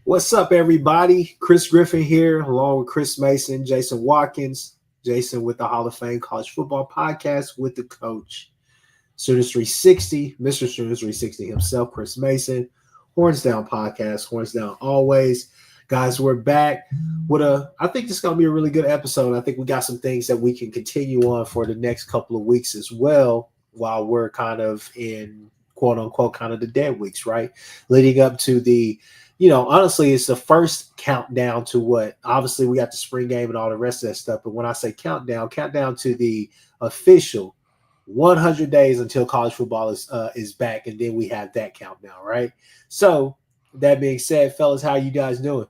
What's up, everybody? Kchris Griffin here, along with Chris Mason, Jason Watkins, Jason with the Hall of Fame College Football Podcast with the coach. Sooners 360, Mr. Sooners 360 himself, Chris Mason, Horns Down Podcast, Horns Down always. Guys, we're back with I think this is going to be a really good episode. I think we got some things that we can continue on for the next couple of weeks as well, while we're kind of in, quote unquote, kind of the dead weeks, right? Leading up to the, honestly, it's the first countdown to what, obviously we got the spring game and all the rest of that stuff. But when I say countdown to the official 100 days until college football is back. And then we have that countdown, right? So that being said, fellas, how you guys doing?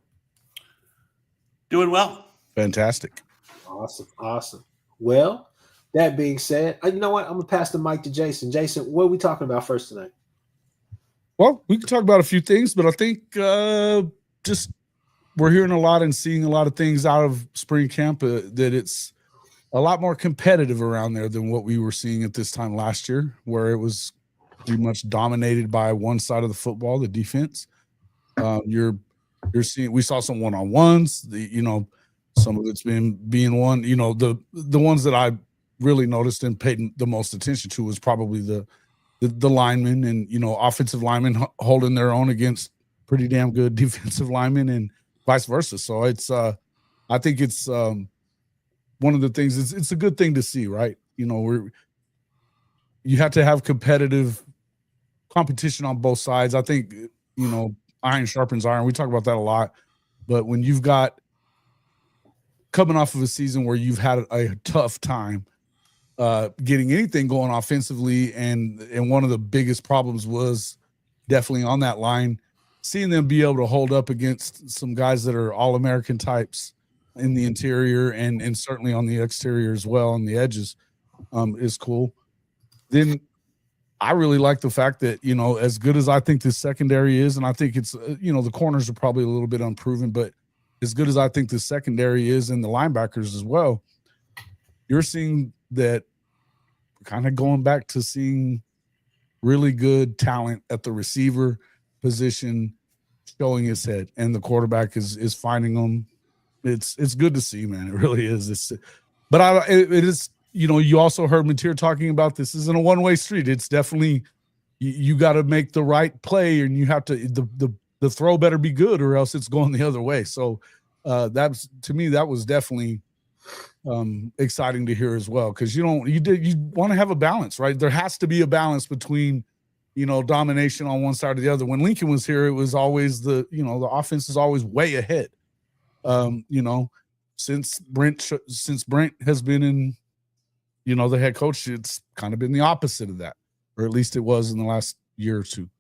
Doing well. Fantastic. Awesome. Well, that being said, you know what? I'm going to pass the mic to Jason. Jason, what are we talking about first tonight? Well, we can talk about a few things, but I think just we're hearing a lot and seeing a lot of things out of spring camp that it's a lot more competitive around there than what we were seeing at this time last year, where it was pretty much dominated by one side of the football, the defense. You're seeing, we saw some one-on-ones, some of it's being one, the ones that I really noticed and paid the most attention to was probably the linemen and, offensive linemen holding their own against pretty damn good defensive linemen and vice versa. So it's, I think it's one of the things, it's a good thing to see, right? You have to have competitive competition on both sides. I think, iron sharpens iron. We talk about that a lot, but when you've got coming off of a season where you've had a tough time getting anything going offensively, and one of the biggest problems was definitely on that line, seeing them be able to hold up against some guys that are All-American types in the interior and certainly on the exterior as well on the edges is cool. Then I really like the fact that, as good as I think the secondary is, and I think it's, the corners are probably a little bit unproven, but as good as I think the secondary is and the linebackers as well, you're seeing that kind of going back to seeing really good talent at the receiver position showing his head, and the quarterback is finding them. It's good to see, man. It really is. It is, you also heard Mateer talking about this isn't a one-way street. It's definitely, you got to make the right play, and you have to, the throw better be good or else it's going the other way. So that's, to me, that was definitely exciting to hear as well. Cause you want to have a balance, right? There has to be a balance between, domination on one side or the other. When Lincoln was here, it was always the offense is always way ahead. Since Brent has been in, the head coach, it's kind of been the opposite of that, or at least it was in the last year or two.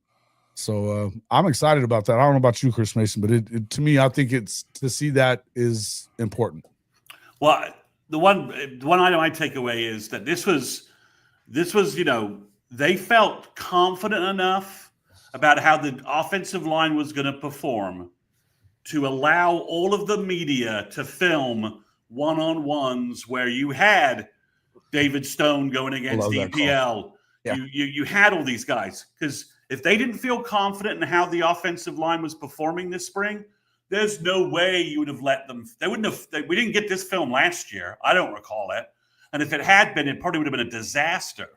So I'm excited about that. I don't know about you, Chris Mason, but it to me, I think it's to see that is important. Well, the one item I take away is that this was, they felt confident enough about how the offensive line was going to perform to allow all of the media to film one-on-ones where you had David Stone going against EPL. Yeah. You had all these guys, because if they didn't feel confident in how the offensive line was performing this spring, there's no way you would have let them. They wouldn't have. We didn't get this film last year. I don't recall it. And if it had been, it probably would have been a disaster.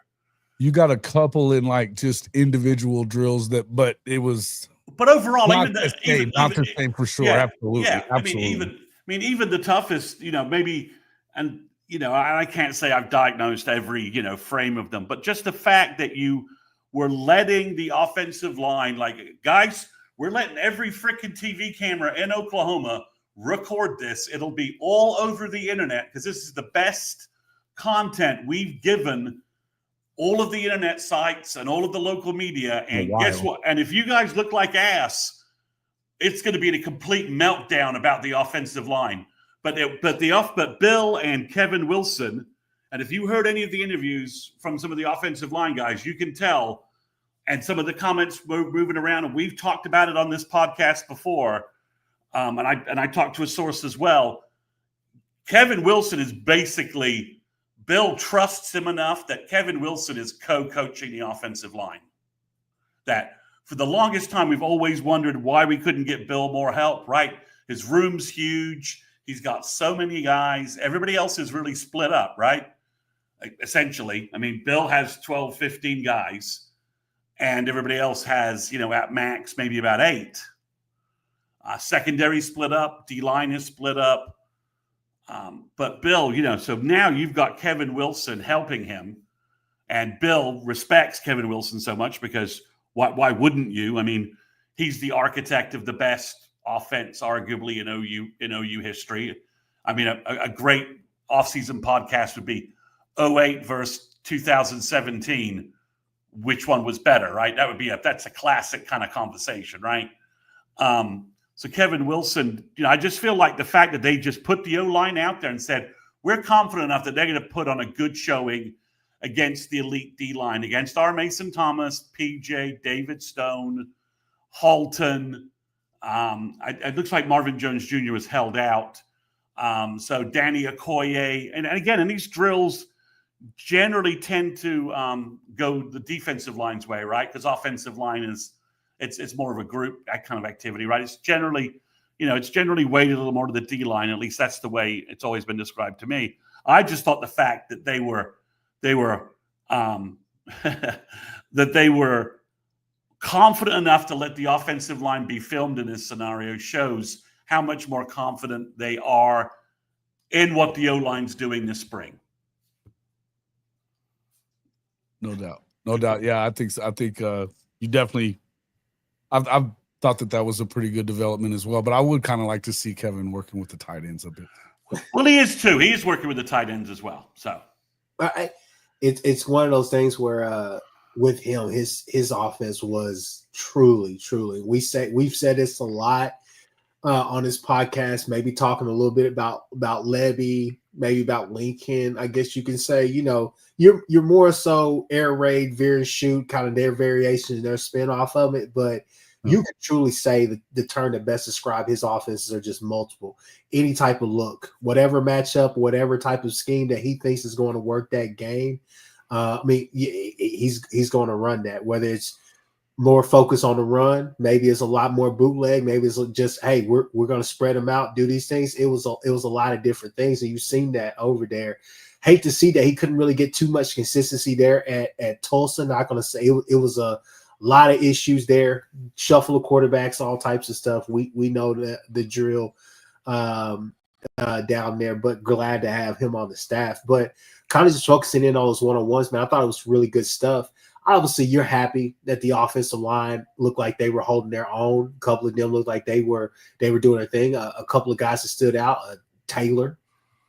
You got a couple in like just individual drills but it was. But overall, not the same for sure. Yeah, absolutely. Yeah. Absolutely. Even the toughest, maybe, and I can't say I've diagnosed every, frame of them, but just the fact that you were letting the offensive line, like, guys, we're letting every freaking TV camera in Oklahoma record this. It'll be all over the internet because this is the best content we've given all of the internet sites and all of the local media. And guess what? And if you guys look like ass, it's going to be a complete meltdown about the offensive line. But Bill and Kevin Wilson, and if you heard any of the interviews from some of the offensive line guys, you can tell, and some of the comments were moving around, and we've talked about it on this podcast before, and I talked to a source as well. Kevin Wilson is basically, Bill trusts him enough that Kevin Wilson is co-coaching the offensive line. That for the longest time, we've always wondered why we couldn't get Bill more help, right? His room's huge. He's got so many guys. Everybody else is really split up, right? Essentially. I mean, Bill has 12, 15 guys, and everybody else has, at max, maybe about 8. Secondary split up. D-line is split up. But Bill, so now you've got Kevin Wilson helping him, and Bill respects Kevin Wilson so much because why wouldn't you? I mean, he's the architect of the best offense, arguably, in OU history. I mean, a great offseason podcast would be 08 versus 2017. Which one was better, right? That's a classic kind of conversation, right? So Kevin Wilson, I just feel like the fact that they just put the O-line out there and said, we're confident enough that they're going to put on a good showing against the elite D-line, against our Mason Thomas, PJ, David Stone, Halton. It looks like Marvin Jones Jr. was held out. So Danny Okoye. And again, in these drills, generally tend to go the defensive line's way, right? Because offensive line it's more of a group kind of activity, right? It's generally weighted a little more to the D line. At least that's the way it's always been described to me. I just thought the fact that they were that they were confident enough to let the offensive line be filmed in this scenario shows how much more confident they are in what the O-line's doing this spring. No doubt. Yeah, I think you definitely. I've thought that was a pretty good development as well. But I would kind of like to see Kevin working with the tight ends a bit. Well, he is too. He is working with the tight ends as well. So it's one of those things where with him, his offense was truly. We've said this a lot on this podcast. Maybe talking a little bit about Levy, maybe about Lincoln. I guess you can say, you're more so air raid, veer and shoot, kind of their variations, their spin off of it. But you can truly say that the term that best describe his offenses are just multiple. Any type of look, whatever matchup, whatever type of scheme that he thinks is going to work that game. He's going to run that. Whether it's more focus on the run, maybe it's a lot more bootleg, maybe it's just, hey, we're going to spread them out, do these things. It was a lot of different things, and you've seen that over there. Hate to see that he couldn't really get too much consistency there at Tulsa. Not going to say it was a lot of issues there, shuffle of quarterbacks, all types of stuff. We know the drill down there, but glad to have him on the staff. But kind of just focusing in on those one-on-ones, man, I thought it was really good stuff. Obviously, you're happy that the offensive line looked like they were holding their own. A couple of them looked like they were doing their thing. A couple of guys that stood out, Taylor,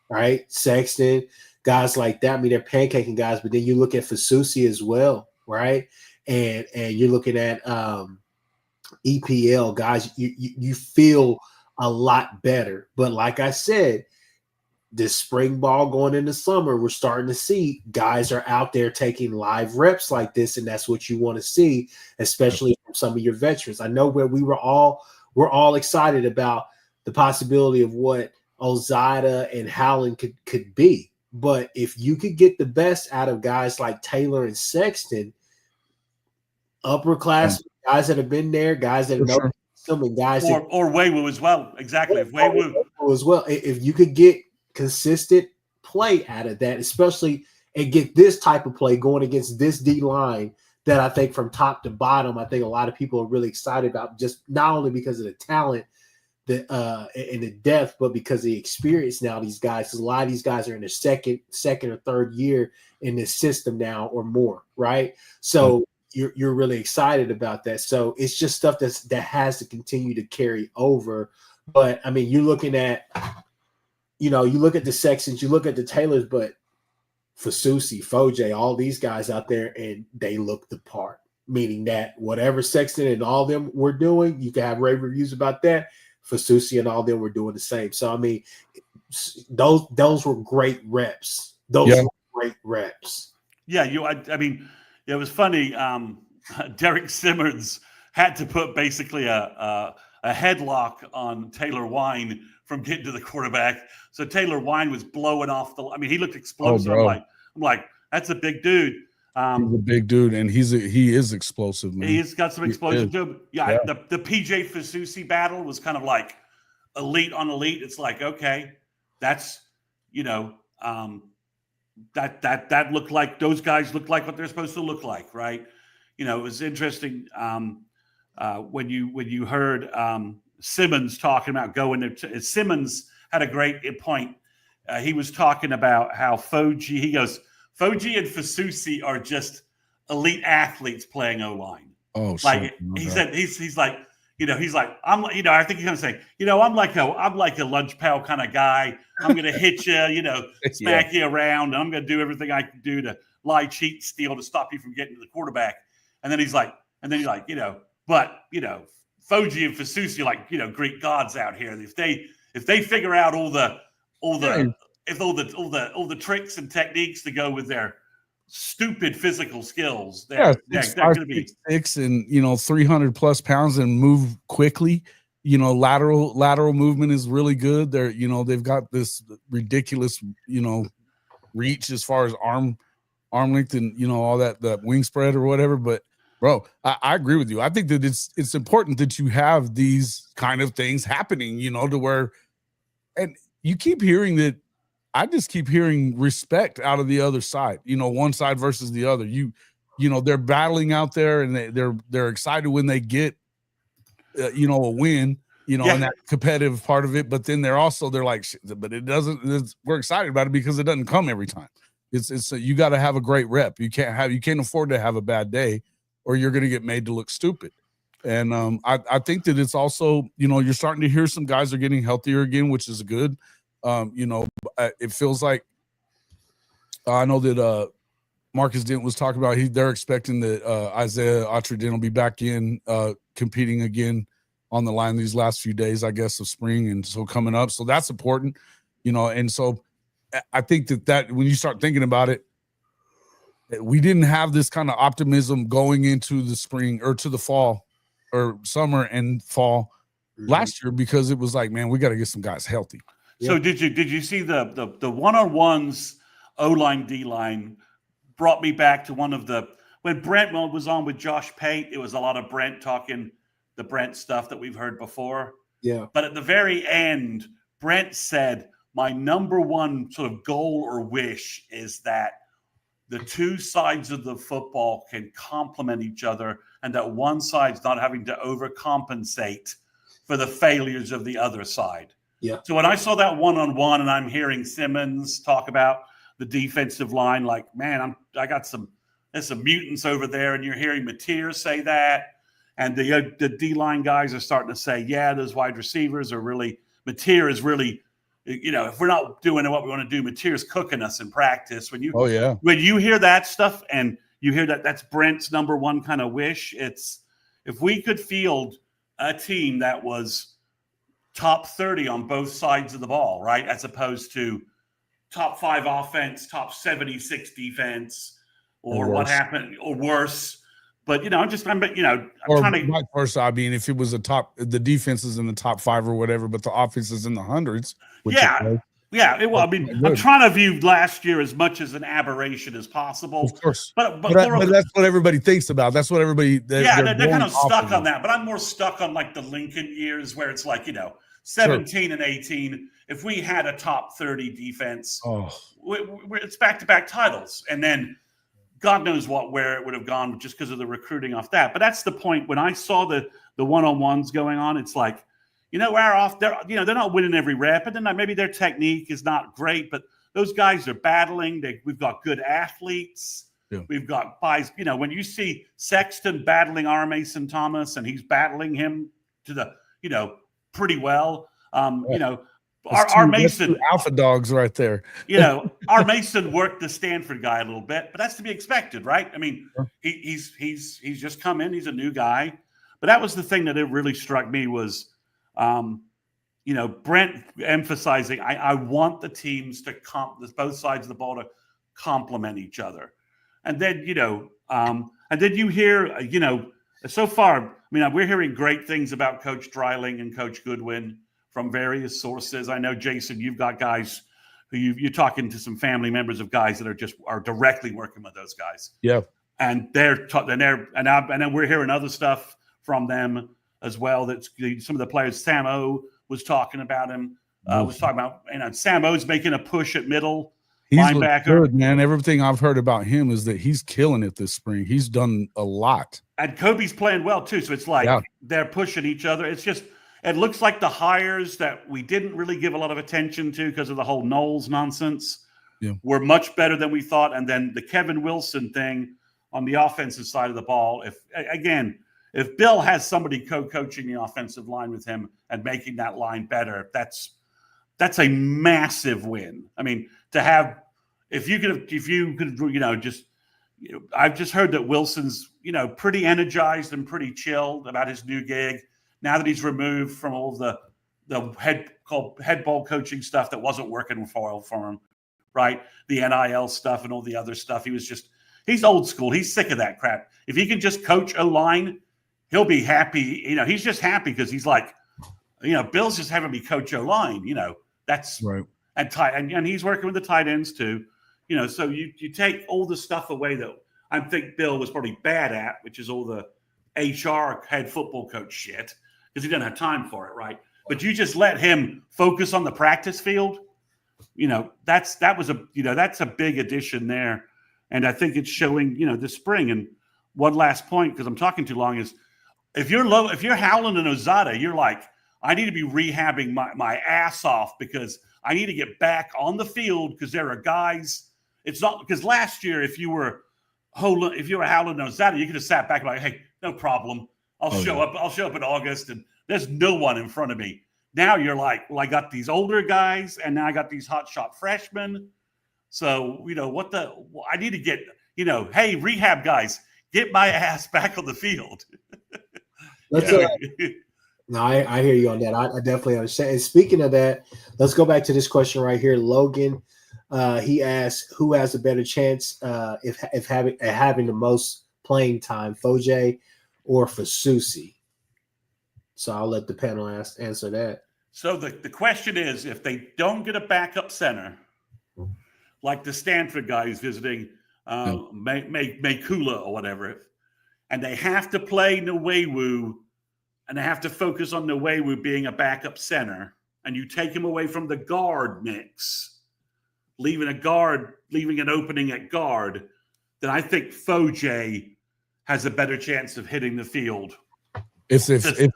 right, Sexton, guys like that. I mean, they're pancaking guys, but then you look at Fasusi as well, right? And you're looking at EPL guys. You feel a lot better. But like I said, this spring ball going into summer, we're starting to see guys are out there taking live reps like this, and that's what you want to see, especially from some of your veterans. I know where we're all excited about the possibility of what Ozada and Howland could be. But if you could get the best out of guys like Taylor and Sexton, upper class guys that have been there, guys that know some, and guys or Waywu as well. Exactly. If Waywu as well, if you could get consistent play out of that, especially and get this type of play going against this D line that I think from top to bottom, I think a lot of people are really excited about, just not only because of the talent and the depth, but because of the experience now. These guys, because a lot of these guys are in their second or third year in this system now or more, right? So you're really excited about that. So it's just stuff that has to continue to carry over. But I mean, you're looking at, you look at the Sextons, you look at the Taylors, but Fasusi, Foje, all these guys out there, and they look the part, meaning that whatever Sexton and all them were doing, you can have rave reviews about that. Fasusi and all them were doing the same. So, I mean, those were great reps. Those were great reps. Yeah, I mean, it was funny. Derek Simmons had to put basically a headlock on Taylor Wine from getting to the quarterback. So Taylor Wine was blowing off he looked explosive. I'm like, that's a big dude. He's a big dude, and he is explosive, man. He's got some explosive to him. Yeah. Yeah. The PJ Fasusi battle was kind of like elite on elite. It's like, okay, that's, that looked like, those guys look like what they're supposed to look like, right? It was interesting when you heard Simmons talking about going there. Simmons had a great point. He was talking about how Foji and Fasusi are just elite athletes playing O-line. Oh, like he said, he's like, I'm, I think he's gonna say, I'm like a lunch pail kind of guy. I'm gonna hit you, smack you around. And I'm gonna do everything I can do to lie, cheat, steal to stop you from getting to the quarterback. And then he's like, but Foji and Fasusi are like, Greek gods out here. If they figure out all the tricks and techniques to go with their stupid physical skills, they're going to be 6'6" and 300+ pounds and move quickly. Lateral movement is really good. They've got this ridiculous reach as far as arm length and all that, the wing spread or whatever. But bro, I agree with you. I think that it's important that you have these kind of things happening, to where, and you keep hearing that. I just keep hearing respect out of the other side, one side versus the other. They're battling out there, and they're excited when they get, a win, and that competitive part of it. But then they're like, but it doesn't. We're excited about it because it doesn't come every time. It's you got to have a great rep. You can't afford to have a bad day, or you're going to get made to look stupid. And I think that it's also, you're starting to hear some guys are getting healthier again, which is good. It feels like I know that Marcus Dent was talking about they're expecting that Isaiah Autry will be back in competing again on the line these last few days, I guess, of spring, and so coming up. So that's important, and so I think that when you start thinking about it, we didn't have this kind of optimism going into the spring or to the fall or summer and fall last year, because it was like, man, we got to get some guys healthy. So did you see the one-on-ones, O-line, D-line brought me back to when Brent was on with Josh Pate, it was a lot of Brent talking the Brent stuff that we've heard before. Yeah. But at the very end, Brent said, my number one sort of goal or wish is that the two sides of the football can complement each other, and that one side's not having to overcompensate for the failures of the other side. Yeah. So when I saw that one-on-one, and I'm hearing Simmons talk about the defensive line, like, man, there's some mutants over there, and you're hearing Mateer say that, and the D-line guys are starting to say, yeah, those wide receivers are really, Mateer is really, if we're not doing what we want to do, Mateer's cooking us in practice. When you hear that stuff and you hear that's Brent's number one kind of wish, it's if we could field a team that was top 30 on both sides of the ball, right? As opposed to top 5 offense, top 76 defense, or what happened, or worse. But I'm trying to vice versa. I mean, if it was the defense is in the top 5 or whatever, but the offense is in the hundreds. I'm trying to view last year as much as an aberration as possible. Of course, but that's what everybody thinks about. That's what everybody. They're kind of stuck on that. But I'm more stuck on like the Lincoln years, where it's like 17 and 18. If we had a top 30 defense, it's back-to-back titles, and then God knows where it would have gone just because of the recruiting off that. But that's the point. When I saw the one-on-ones going on, it's like, they're not winning every rep, and then maybe their technique is not great, but those guys are battling. We've got good athletes. Yeah. We've got guys. When you see Sexton battling R. Mason Thomas, and he's battling him to the pretty well. Our Mason alpha dogs right there. Our Mason worked the Stanford guy a little bit, but that's to be expected, right? I mean, he's just come in. He's a new guy, but that was the thing that it really struck me was, Brent emphasizing, I want the teams to both sides of the ball to complement each other, and then you hear, so far, we're hearing great things about Coach Dreiling and Coach Goodwin from various sources. I know, Jason, you've got guys who you're talking to some family members of guys that are directly working with those guys. Yeah. And then we're hearing other stuff from them as well. That some of the players, Sam O was talking about him. Was talking about, Sam O's making a push at middle linebacker. Good, man. Everything I've heard about him is that he's killing it this spring. He's done a lot. And Kobe's playing well too. So it's like they're pushing each other. It's just, it looks like the hires that we didn't really give a lot of attention to because of the whole Knowles nonsense were much better than we thought. And then the Kevin Wilson thing on the offensive side of the ball. If Bill has somebody co-coaching the offensive line with him and making that line better, that's a massive win. I mean, to have, if you could, I've just heard that Wilson's, pretty energized and pretty chilled about his new gig. Now that he's removed from all the head ball coaching stuff that wasn't working for him, right? The NIL stuff and all the other stuff. He's old school. He's sick of that crap. If he can just coach O-line, he'll be happy. He's just happy because he's like, Bill's just having me coach O-line. That's right. And he's working with the tight ends too. So you take all the stuff away that I think Bill was probably bad at, which is all the HR head football coach shit, because he doesn't have time for it, right? But you just let him focus on the practice field. That's a big addition there. And I think it's showing, this spring. And one last point, because I'm talking too long, is if you're Howland and Ozada, you're like, I need to be rehabbing my ass off because I need to get back on the field because there are guys. It's not because last year, if you were Howland and Ozada, you could have sat back and like, hey, no problem. I'll show up in August and there's no one in front of me. Now you're like, well, I got these older guys and now I got these hotshot freshmen. So, I need to get, hey, rehab guys, get my ass back on the field. No, I hear you on that. I definitely understand. And speaking of that, let's go back to this question right here. Logan, he asked, who has a better chance if having the most playing time, Foje or Fasusi? So I'll let the panel answer that. So the question is, if they don't get a backup center, like the Stanford guy who's visiting Makula or whatever, and they have to play Nwewu, and they have to focus on Nwewu being a backup center, and you take him away from the guard mix, leaving an opening at guard, then I think Foje has a better chance of hitting the field. If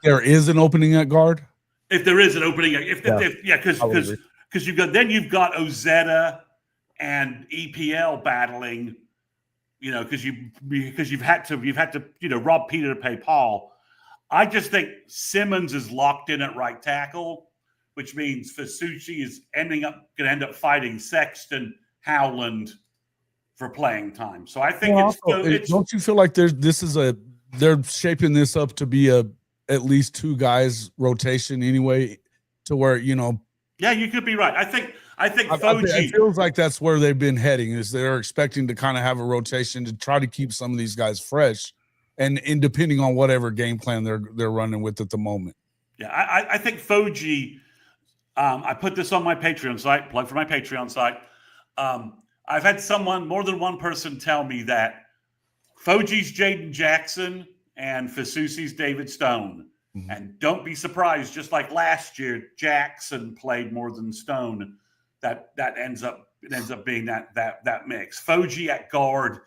there is an opening at guard? If there is an opening, because you've got Ozetta and EPL battling, because you've had to rob Peter to pay Paul. I just think Simmons is locked in at right tackle, which means Fasucci is going to end up fighting Sexton, Howland for playing time. So I think don't you feel like they're shaping this up to be at least two guys rotation anyway, to where Yeah, you could be right. I think Foje, it feels like that's where they've been heading, is they're expecting to kind of have a rotation to try to keep some of these guys fresh, and depending on whatever game plan they're running with at the moment. Yeah, I think Foje. I put this on my Patreon site. Plug for my Patreon site. I've had more than one person tell me that Foje's Jaden Jackson and Fasusi's David Stone. Mm-hmm. And don't be surprised, just like last year, Jackson played more than Stone. That ends up being that mix. Foje at guard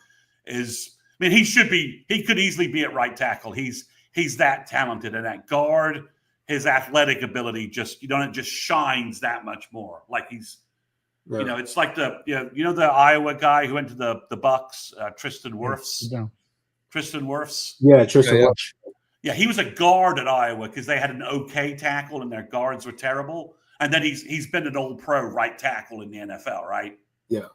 is, he could easily be at right tackle. He's that talented, and at guard, his athletic ability just shines that much more. Like he's, it's like the Iowa guy who went to the Bucks, Tristan Wirfs. Yeah. Tristan Wirfs. Yeah, Tristan Wirfs. Yeah, he was a guard at Iowa because they had an okay tackle and their guards were terrible. And then he's been an all-pro right tackle in the NFL, right? Yeah.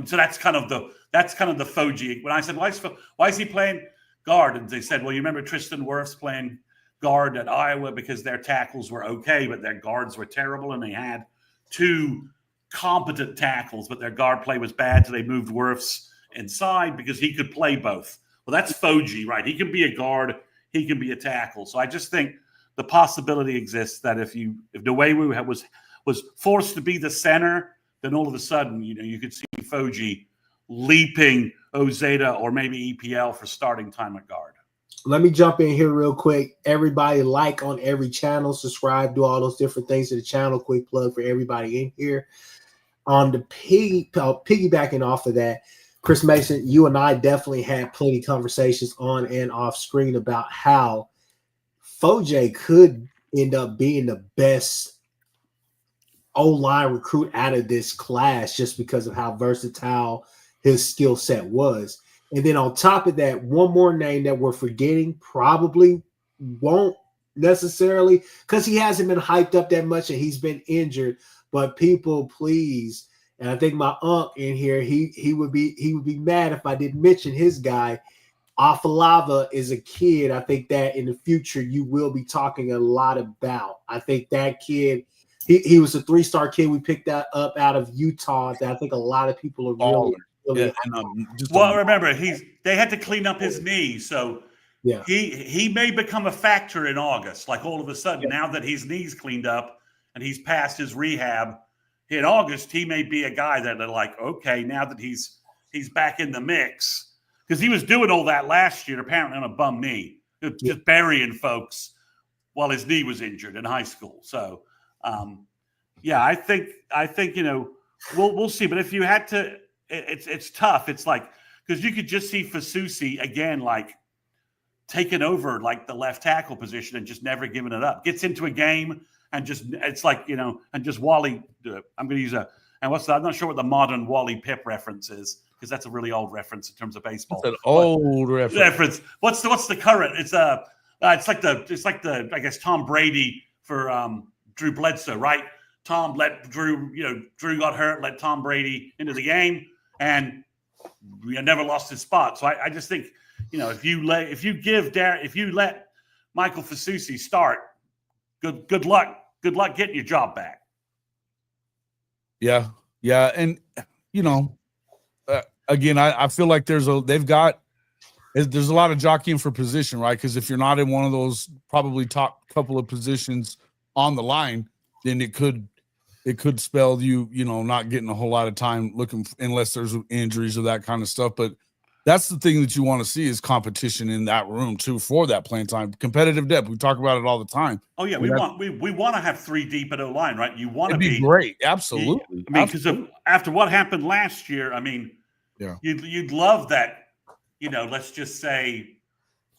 So that's kind of the Foje. When I said, why is he playing guard? And they said, well, you remember Tristan Wirfs playing guard at Iowa because their tackles were okay, but their guards were terrible, and they had two competent tackles, but their guard play was bad, so they moved Wirfs inside because he could play both. Well, that's Foje, right? He can be a guard, he can be a tackle. So I just think the possibility exists that if Nwewu was forced to be the center then all of a sudden, you could see Foji leaping Ozeta or maybe EPL for starting time at guard. Let me jump in here real quick. Everybody like on every channel, subscribe, do all those different things to the channel. Quick plug for everybody in here. On the piggybacking off of that, Chris Mason, you and I definitely had plenty of conversations on and off screen about how Foje could end up being the best O-line recruit out of this class just because of how versatile his skill set was. And then on top of that, one more name that we're forgetting, probably won't necessarily, because he hasn't been hyped up that much and he's been injured. But people, please, and I think my uncle in here, he would be mad if I didn't mention his guy. Afalava is a kid. I think that in the future you will be talking a lot about. I think that kid, he was a 3-star kid we picked that up out of Utah. That I think a lot of people are really remember they had to clean up his knee, so yeah, he may become a factor in August. Like all of a sudden, now that his knee's cleaned up and he's passed his rehab in August, he may be a guy that they're like, okay, now that he's back in the mix, because he was doing all that last year apparently on a bum knee, just burying folks while his knee was injured in high school. So, I think we'll see. But if you had to. It's tough. It's like, because you could just see Fasusi again, like taking over like the left tackle position and just never giving it up. Gets into a game and just, it's like, and just Wally, I'm going to use I'm not sure what the modern Wally Pip reference is, because that's a really old reference in terms of baseball. That's an old reference. What's the current? It's like the I guess Tom Brady for Drew Bledsoe, right? Tom let Drew got hurt, let Tom Brady into the game, and we never lost his spot. So I just think, if you let Michael Fasusi start, good luck getting your job back. Yeah, and again, I feel like there's a lot of jockeying for position, right? Because if you're not in one of those probably top couple of positions on the line, then it could spell you not getting a whole lot of time looking, unless there's injuries or that kind of stuff. But that's the thing that you want to see is competition in that room too for that playing time, competitive depth. We talk about it all the time. Oh yeah, we want to have 3 deep at O-line, right? You want to be great, absolutely. Because after what happened last year, you'd love that. Let's just say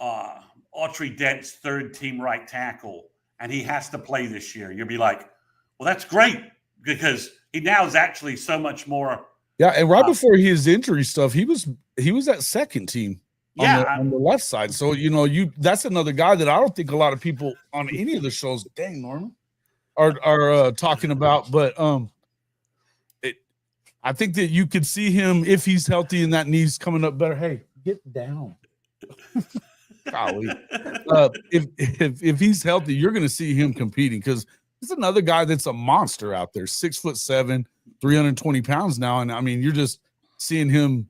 Autry Dent's 3rd team right tackle, and he has to play this year. You'll be like, well, that's great, because he now is actually so much more. Yeah, and right before his injury stuff, he was at 2nd team on the left side. So that's another guy that I don't think a lot of people on any of the shows, dang Norman, are talking about. But I think that you could see him if he's healthy and that knee's coming up better. Hey, get down. Golly. If he's healthy, you're going to see him competing, because he's another guy that's a monster out there, 6'7", 320 pounds now. And you're just seeing him,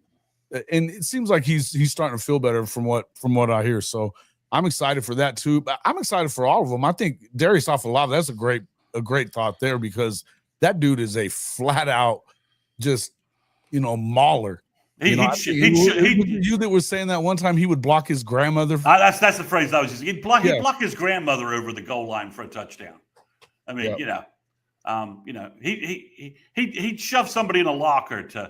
and it seems like he's starting to feel better from what I hear. So I'm excited for that too. But I'm excited for all of them. I think Darius Afalava, that's a great thought there, because that dude is a flat out just mauler. You that was saying that one time he would block his grandmother. That's the phrase I was using. He'd block his grandmother over the goal line for a touchdown. He'd shove somebody in a locker to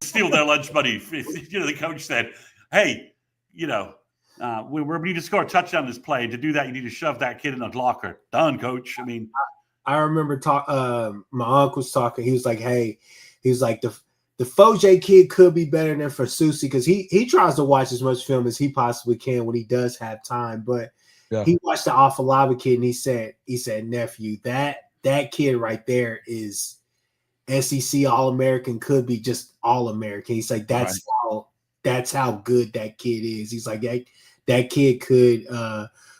steal their lunch money. The coach said, "Hey, we need to score a touchdown this play. To do that, you need to shove that kid in a locker." Done, coach. I remember my uncle was talking. He was like, "Hey," he was like, the Foje kid could be better than Fasusi, because he tries to watch as much film as he possibly can when he does have time, but." Yeah. He watched the Afalava kid and he said, nephew, that kid right there is SEC All-American, could be just All-American. He's like, that's how good that kid is. He's like, that kid could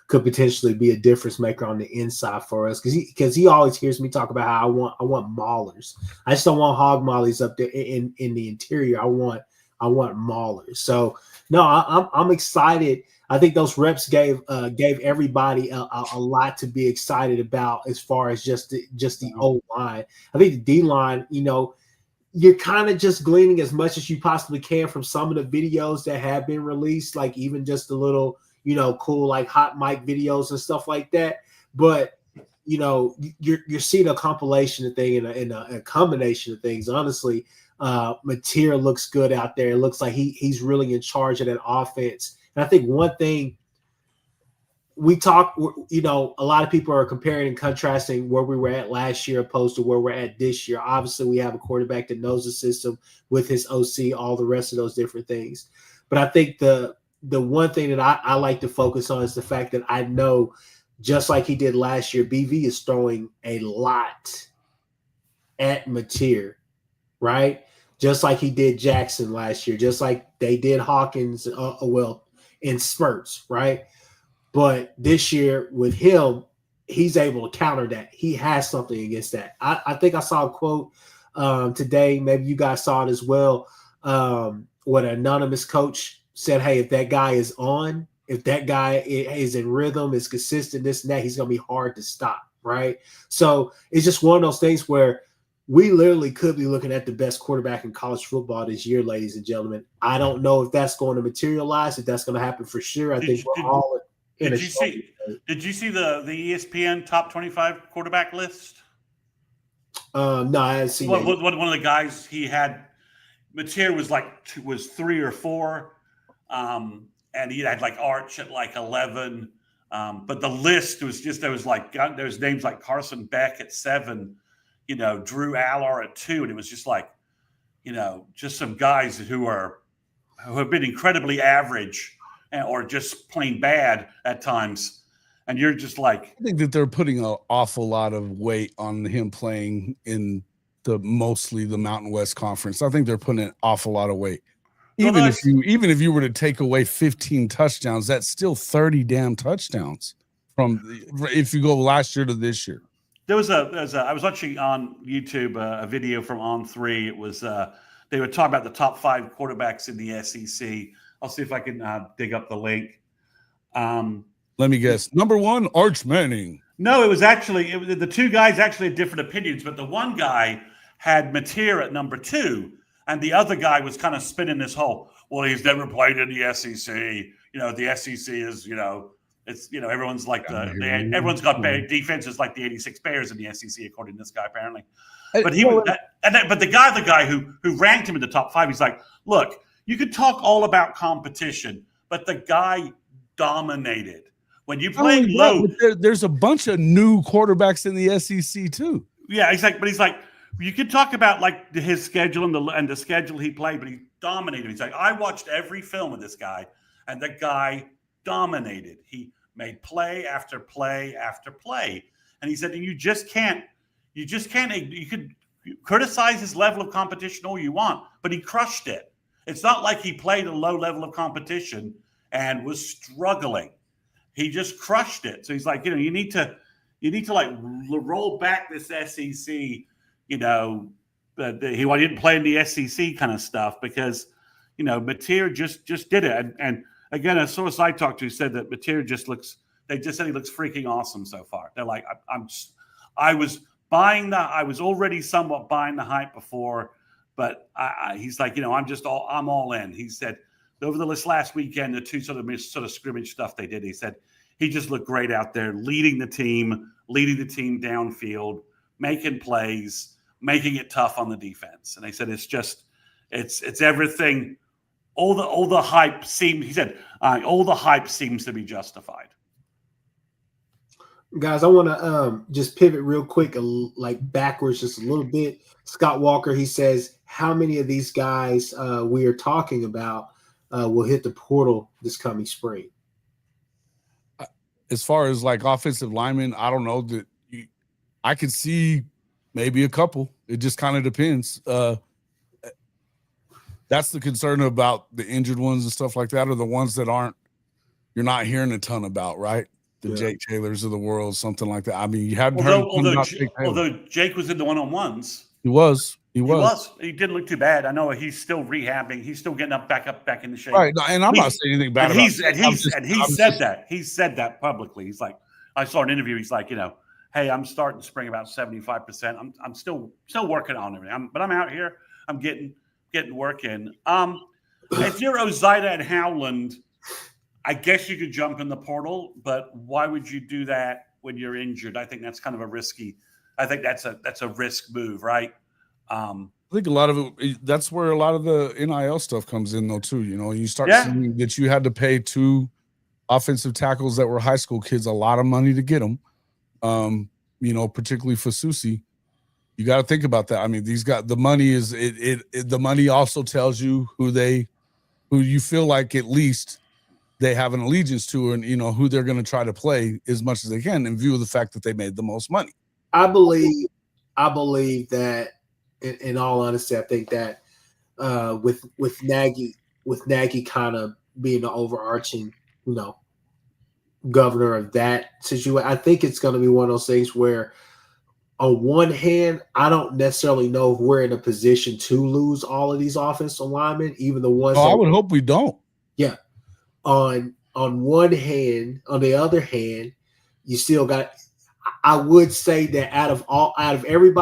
potentially be a difference maker on the inside for us, because he always hears me talk about how I want maulers. I just don't want hog mollies up there in the interior. I want maulers. So no, I'm excited. I think those reps gave everybody a lot to be excited about as far as just the O line. I think the D line, you're kind of just gleaning as much as you possibly can from some of the videos that have been released, like even just the little, cool like hot mic videos and stuff like that. But you're seeing a compilation of things and a combination of things. Honestly, Mateer looks good out there. It looks like he's really in charge of that offense. And I think one thing we talk, a lot of people are comparing and contrasting where we were at last year opposed to where we're at this year. Obviously, we have a quarterback that knows the system with his OC, all the rest of those different things. But I think the one thing that I like to focus on is the fact that I know, just like he did last year, BV is throwing a lot at Mateer, right? Just like he did Jackson last year, just like they did Hawkins, in spurts, right? But this year with him, he's able to counter that. He has something against that. I think I saw a quote today, maybe you guys saw it as well, what an anonymous coach said, hey, if that guy is on, if that guy is in rhythm, is consistent, this and that, he's going to be hard to stop, right? So it's just one of those things where we literally could be looking at the best quarterback in college football this year, ladies and gentlemen. I don't know if that's going to materialize, if that's going to happen for sure. Did you see the ESPN top 25 quarterback list? No, I haven't seen that. One of the guys he had, Mateer was 3 or 4, and he had like Arch at like 11. But the list was just there's names like Carson Beck at 7. Drew Allard at 2, and it was just like, just some guys who have been incredibly average or just plain bad at times. And you're just like, I think that they're putting an awful lot of weight on him playing in mostly the Mountain West Conference. I think they're putting an awful lot of weight. Even if you were to take away 15 touchdowns, that's still 30 damn touchdowns if you go last year to this year. I was watching on YouTube a video from On3. It was they were talking about the top 5 quarterbacks in the SEC. I'll see if I can dig up the link. Let me guess. Number 1, Arch Manning. No, it was the 2 guys actually had different opinions, but the one guy had Mateer at number 2, and the other guy was kind of spinning this whole, well, he's never played in the SEC. The SEC is, it's everyone's like everyone's got bad defenses like the '86 Bears in the SEC, according to this guy apparently. But but the guy who ranked him in the top 5, he's like, look, you could talk all about competition, but the guy dominated. When you play low, there's a bunch of new quarterbacks in the SEC too. Yeah, he's like, you could talk about like his schedule and the schedule he played, but he dominated. He's like, I watched every film of this guy, and the guy dominated. He made play after play after play. And he said, you could criticize his level of competition all you want, but he crushed it. It's not like he played a low level of competition and was struggling. He just crushed it. So he's like, you need to like roll back this SEC, he didn't play in the SEC kind of stuff because, Mateer just did it. And again, a source I talked to said that Mateer they just said he looks freaking awesome so far. They're like, I was already somewhat buying the hype before, but he's like, I'm all in. He said over this last weekend, the 2 sort of scrimmage stuff they did, he said he just looked great out there, leading the team downfield, making plays, making it tough on the defense. And they said it's everything. All the hype seemed, he said, all the hype seems to be justified. Guys, I want to just pivot real quick, like backwards just a little bit. Scott Walker, he says, how many of these guys we are talking about will hit the portal this coming spring? As far as like offensive linemen, I don't know that I could see maybe a couple. It just kind of depends. That's the concern about the injured ones and stuff like that, are the ones that you're not hearing a ton about, right? The Jake Taylors of the world, something like that. I mean, you hadn't heard. Although Jake was in the one-on-ones. He was. He was. He didn't look too bad. I know he's still rehabbing. He's still getting back into shape. Right. And I'm not saying anything bad about it. He said that publicly. He's like, I saw an interview. He's like, hey, I'm starting spring about 75%. I'm still working on everything. But I'm out here. I'm getting work in. If you're Ozida and Howland, I guess you could jump in the portal, but why would you do that when you're injured? I think that's kind of a risky. I think that's a risk move, right? I think a lot of it, that's where a lot of the NIL stuff comes in, though, too. You start seeing that you had to pay 2 offensive tackles that were high school kids a lot of money to get them, particularly for Susi. You got to think about that. I mean, the money is the money also tells you who you feel like at least they have an allegiance to, and who they're going to try to play as much as they can in view of the fact that they made the most money. I believe that. In all honesty, I think that with Nagy kind of being the overarching, governor of that situation, I think it's going to be one of those things where, on one hand, I don't necessarily know if we're in a position to lose all of these offensive linemen, even the ones. I would hope we don't. Yeah. On one hand, on the other hand, you still got. I would say that out of every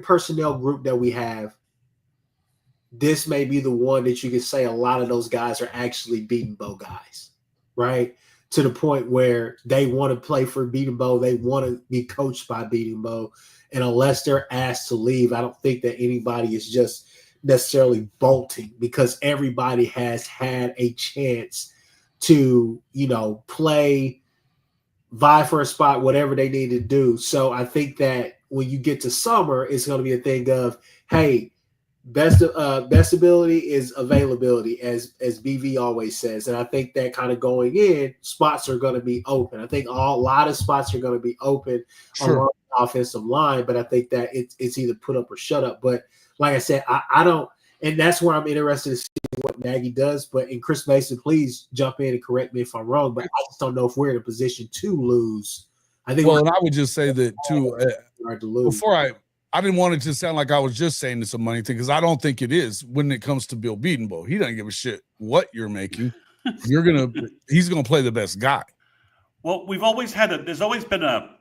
personnel group that we have, this may be the one that you could say a lot of those guys are actually Beating Bow guys, right? To the point where they want to play for Beating Bow, they want to be coached by Beating Bow, and unless they're asked to leave, I don't think that anybody is just necessarily bolting, because everybody has had a chance to, play, vie for a spot, whatever they need to do. So I think that when you get to summer, it's going to be a thing of, hey, best ability is availability, as BV always says. And I think that kind of going in, spots are going to be open. I think a lot of spots are going to be open along the offensive line, but I think that it's either put up or shut up. But like I said, I don't, and that's where I'm interested to see what Nagy does. But in Chris Mason, please jump in and correct me if I'm wrong. But I just don't know if we're in a position to lose. I think. Well, and I would just say that too. Before I didn't want it to sound like I was just saying it's a money thing, because I don't think it is. When it comes to Bill Beatonbow, he doesn't give a shit what you're making. He's gonna play the best guy. Well, there's always been a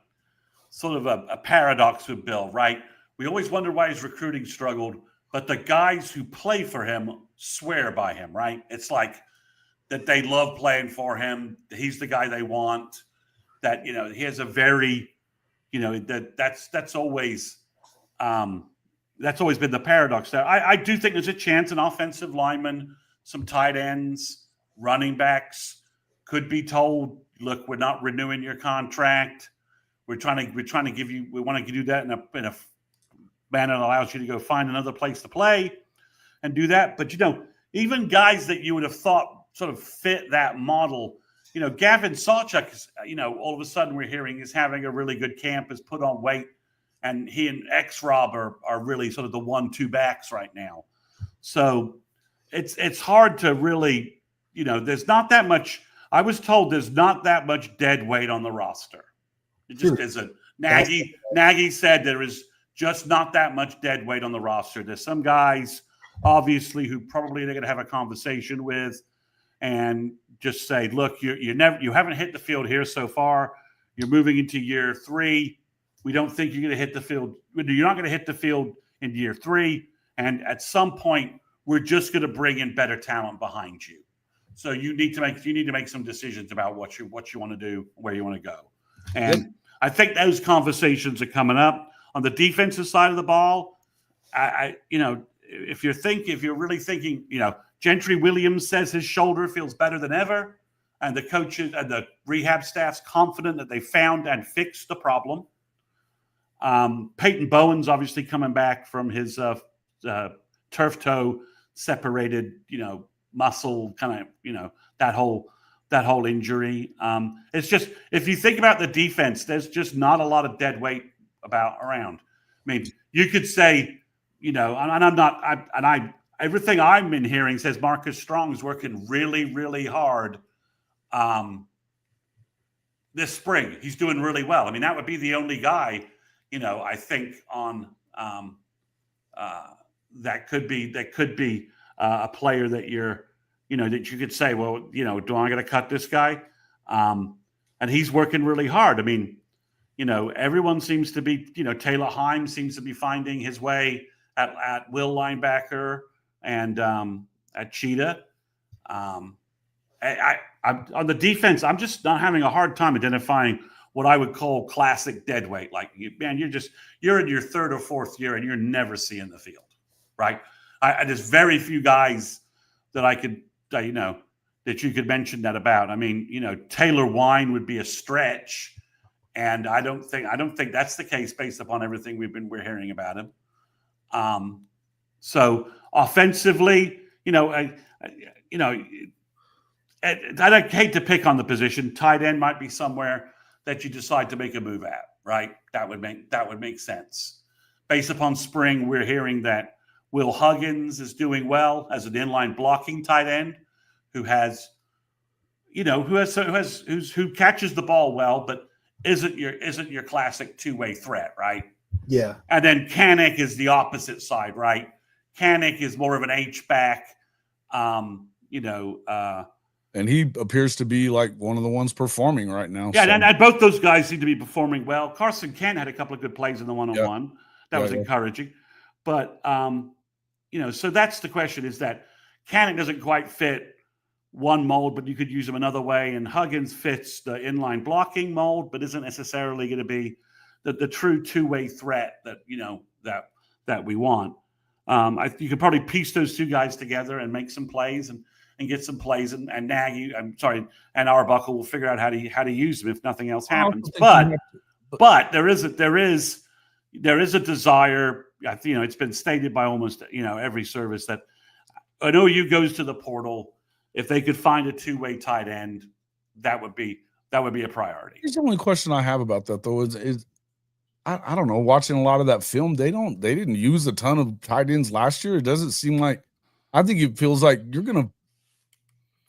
sort of a paradox with Bill, right? We always wonder why his recruiting struggled, but the guys who play for him swear by him, right? It's like that they love playing for him. He's the guy they want. That, he has a very, that's always been the paradox there. I do think there's a chance an offensive lineman, some tight ends, running backs could be told, look, we're not renewing your contract. We want to give you that in a manner that allows you to go find another place to play and do that. But, even guys that you would have thought sort of fit that model, Gavin Sawchuk, all of a sudden we're hearing is having a really good camp, has put on weight, and he and X-Rob are really sort of the 1-2 backs right now. So it's hard to really, there's not that much. I was told there's not that much dead weight on the roster. It just isn't. Nagy said there is just not that much dead weight on the roster. There's some guys, obviously, who probably they're going to have a conversation with and just say, look, you haven't hit the field here so far. You're moving into year 3. We don't think you're going to hit the field. You're not going to hit the field in year 3. And at some point, we're just going to bring in better talent behind you. So you need to make some decisions about what you want to do, where you want to go. And I think those conversations are coming up. On the defensive side of the ball, if you're really thinking, Gentry Williams says his shoulder feels better than ever, and the coaches and the rehab staff's confident that they found and fixed the problem. Peyton Bowen's obviously coming back from his turf toe separated, muscle kind of, that whole injury. It's just, if you think about the defense, there's just not a lot of dead weight around. I mean, you could say, everything I've been hearing says Marcus Strong is working really, really hard this spring. He's doing really well. I mean, that would be the only guy, I think on that could be a player that that you could say, well, do I got to cut this guy? And he's working really hard. I mean, everyone seems to be, Taylor Heim seems to be finding his way at will linebacker and at Cheetah. I'm on the defense. I'm just not having a hard time identifying what I would call classic deadweight. Like, you're in your third or fourth year and you're never seeing the field, right? There's very few guys that I could, that you could mention that about. I mean, Taylor Wine would be a stretch, and I don't think that's the case based upon everything we're hearing about him. So offensively, I'd hate to pick on the position. Tight end might be somewhere that you decide to make a move at, right? That would make sense. Based upon spring, we're hearing that Will Huggins is doing well as an inline blocking tight end who catches the ball well, but isn't your classic two-way threat, right? Yeah. And then Kanik is the opposite side, right? Kanik is more of an H-back, and he appears to be like one of the ones performing right now. Yeah, so. and both those guys seem to be performing well. Carson Kent had a couple of good plays in the one-on-one. Yeah. That was encouraging. But, so that's the question, is that Kanik doesn't quite fit one mold, but you could use him another way. And Huggins fits the inline blocking mold, but isn't necessarily going to be the true two-way threat that, that we want. You could probably piece those two guys together and make some plays and get some plays, and and Arbuckle will figure out how to use them if nothing else happens. But there is a desire. It's been stated by almost every service that an OU goes to the portal. If they could find a two-way tight end, that would be a priority. Here's the only question I have about that though is I don't know. Watching a lot of that film, they didn't use a ton of tight ends last year. It doesn't seem like. I think it feels like you're gonna.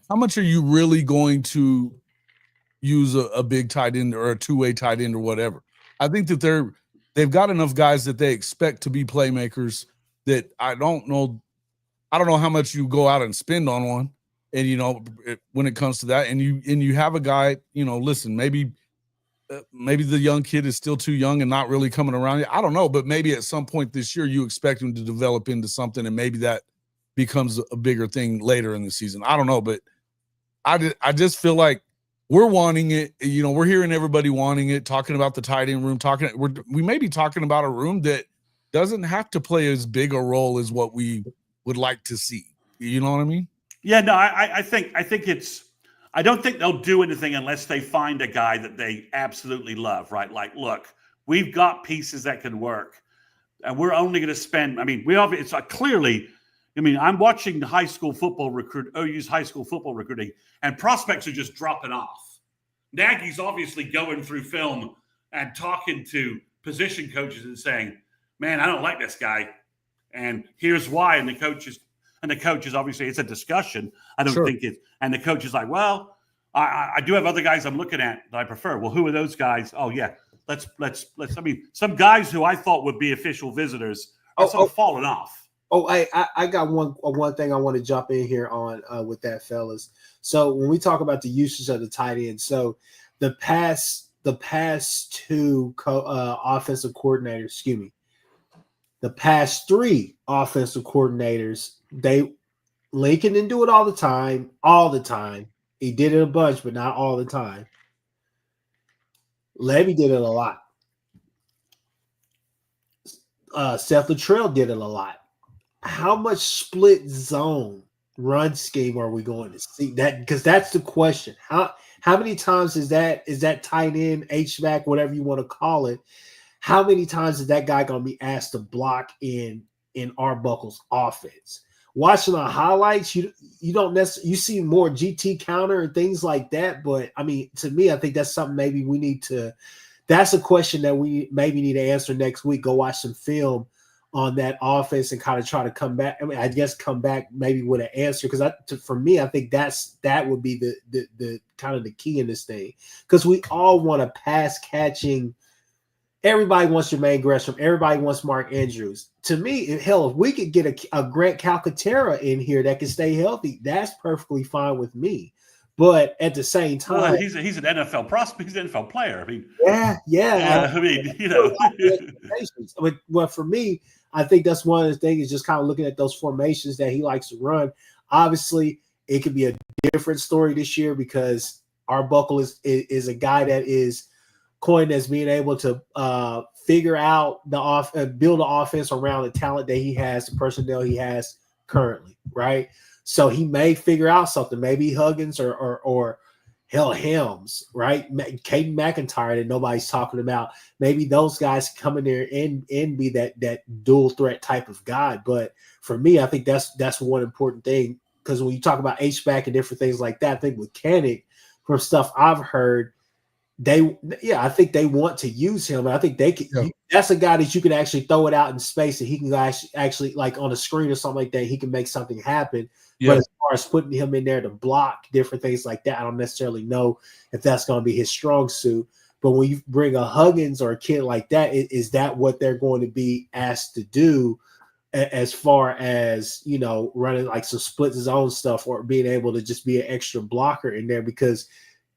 How much are you really going to use a big tight end or a two-way tight end or whatever? I think that they've got enough guys that they expect to be playmakers that I don't know how much you go out and spend on one. And, when it comes to that, and you have a guy, listen, maybe the young kid is still too young and not really coming around. I don't know, but maybe at some point this year you expect him to develop into something, and maybe that becomes a bigger thing later in the season. I don't know, but I just feel like we're wanting it. We're hearing everybody wanting it, talking about the tight end room, we may be talking about a room that doesn't have to play as big a role as what we would like to see. You know what I mean? Yeah, no, I think I don't think they'll do anything unless they find a guy that they absolutely love, right? Like, look, we've got pieces that can work, and we're only going to spend. I mean, it's clearly. I mean, I'm watching the OU's high school football recruiting, and prospects are just dropping off. Nagy's obviously going through film and talking to position coaches and saying, "Man, I don't like this guy, and here's why." And the coaches obviously, it's a discussion. I don't think it. And the coach is like, "Well, I do have other guys I'm looking at that I prefer." Well, who are those guys? Oh yeah, let's. I mean, some guys who I thought would be official visitors are falling off. Oh, I got one thing I want to jump in here on with that, fellas. So when we talk about the usage of the tight end, so the past two offensive coordinators, the past three offensive coordinators, Lincoln didn't do it all the time. He did it a bunch, but not all the time. Levy did it a lot. Seth Luttrell did it a lot. How much split zone run scheme are we going to see? That, because that's the question. How many times is that tight end, H-back, whatever you want to call it? How many times is that guy going to be asked to block in Arbuckle's offense? Watching the highlights, you don't necessarily, you see more GT counter and things like that. But I mean, to me, I think that's something maybe we need to. That's a question that we maybe need to answer next week. Go watch some film on that offense and kind of try to come back. I mean, I guess come back maybe with an answer, because for me, I think that would be the kind of the key in this thing, because we all want a pass catching. everybody wants Jermaine Gresham. Everybody wants Mark Andrews. To me, hell, if we could get a Grant Calcaterra in here that can stay healthy, that's perfectly fine with me. But at the same time, well, he's an NFL prospect. He's an NFL player. I mean, yeah. I mean, you know. But for me, I think that's one of the things is just kind of looking at those formations that he likes to run. Obviously, it could be a different story this year because Arbuckle is a guy that is coined as being able to figure out build an offense around the talent that he has, the personnel he has currently, right? So he may figure out something, maybe Huggins or hell Helms, right? Caden McIntyre that nobody's talking about. Maybe those guys come in there and be that dual threat type of guy. But for me, I think that's one important thing because when you talk about H-back and different things like that, I think with Kanik, from stuff I've heard, I think they want to use him. And I think they could. Yeah. That's a guy that you can actually throw it out in space and he can actually like on a screen or something like that. He can make something happen. Yeah. But as far as putting him in there to block different things like that, I don't necessarily know if that's going to be his strong suit. But when you bring a Huggins or a kid like that, is that what they're going to be asked to do as far as, you know, running like some split zone stuff or being able to just be an extra blocker in there? Because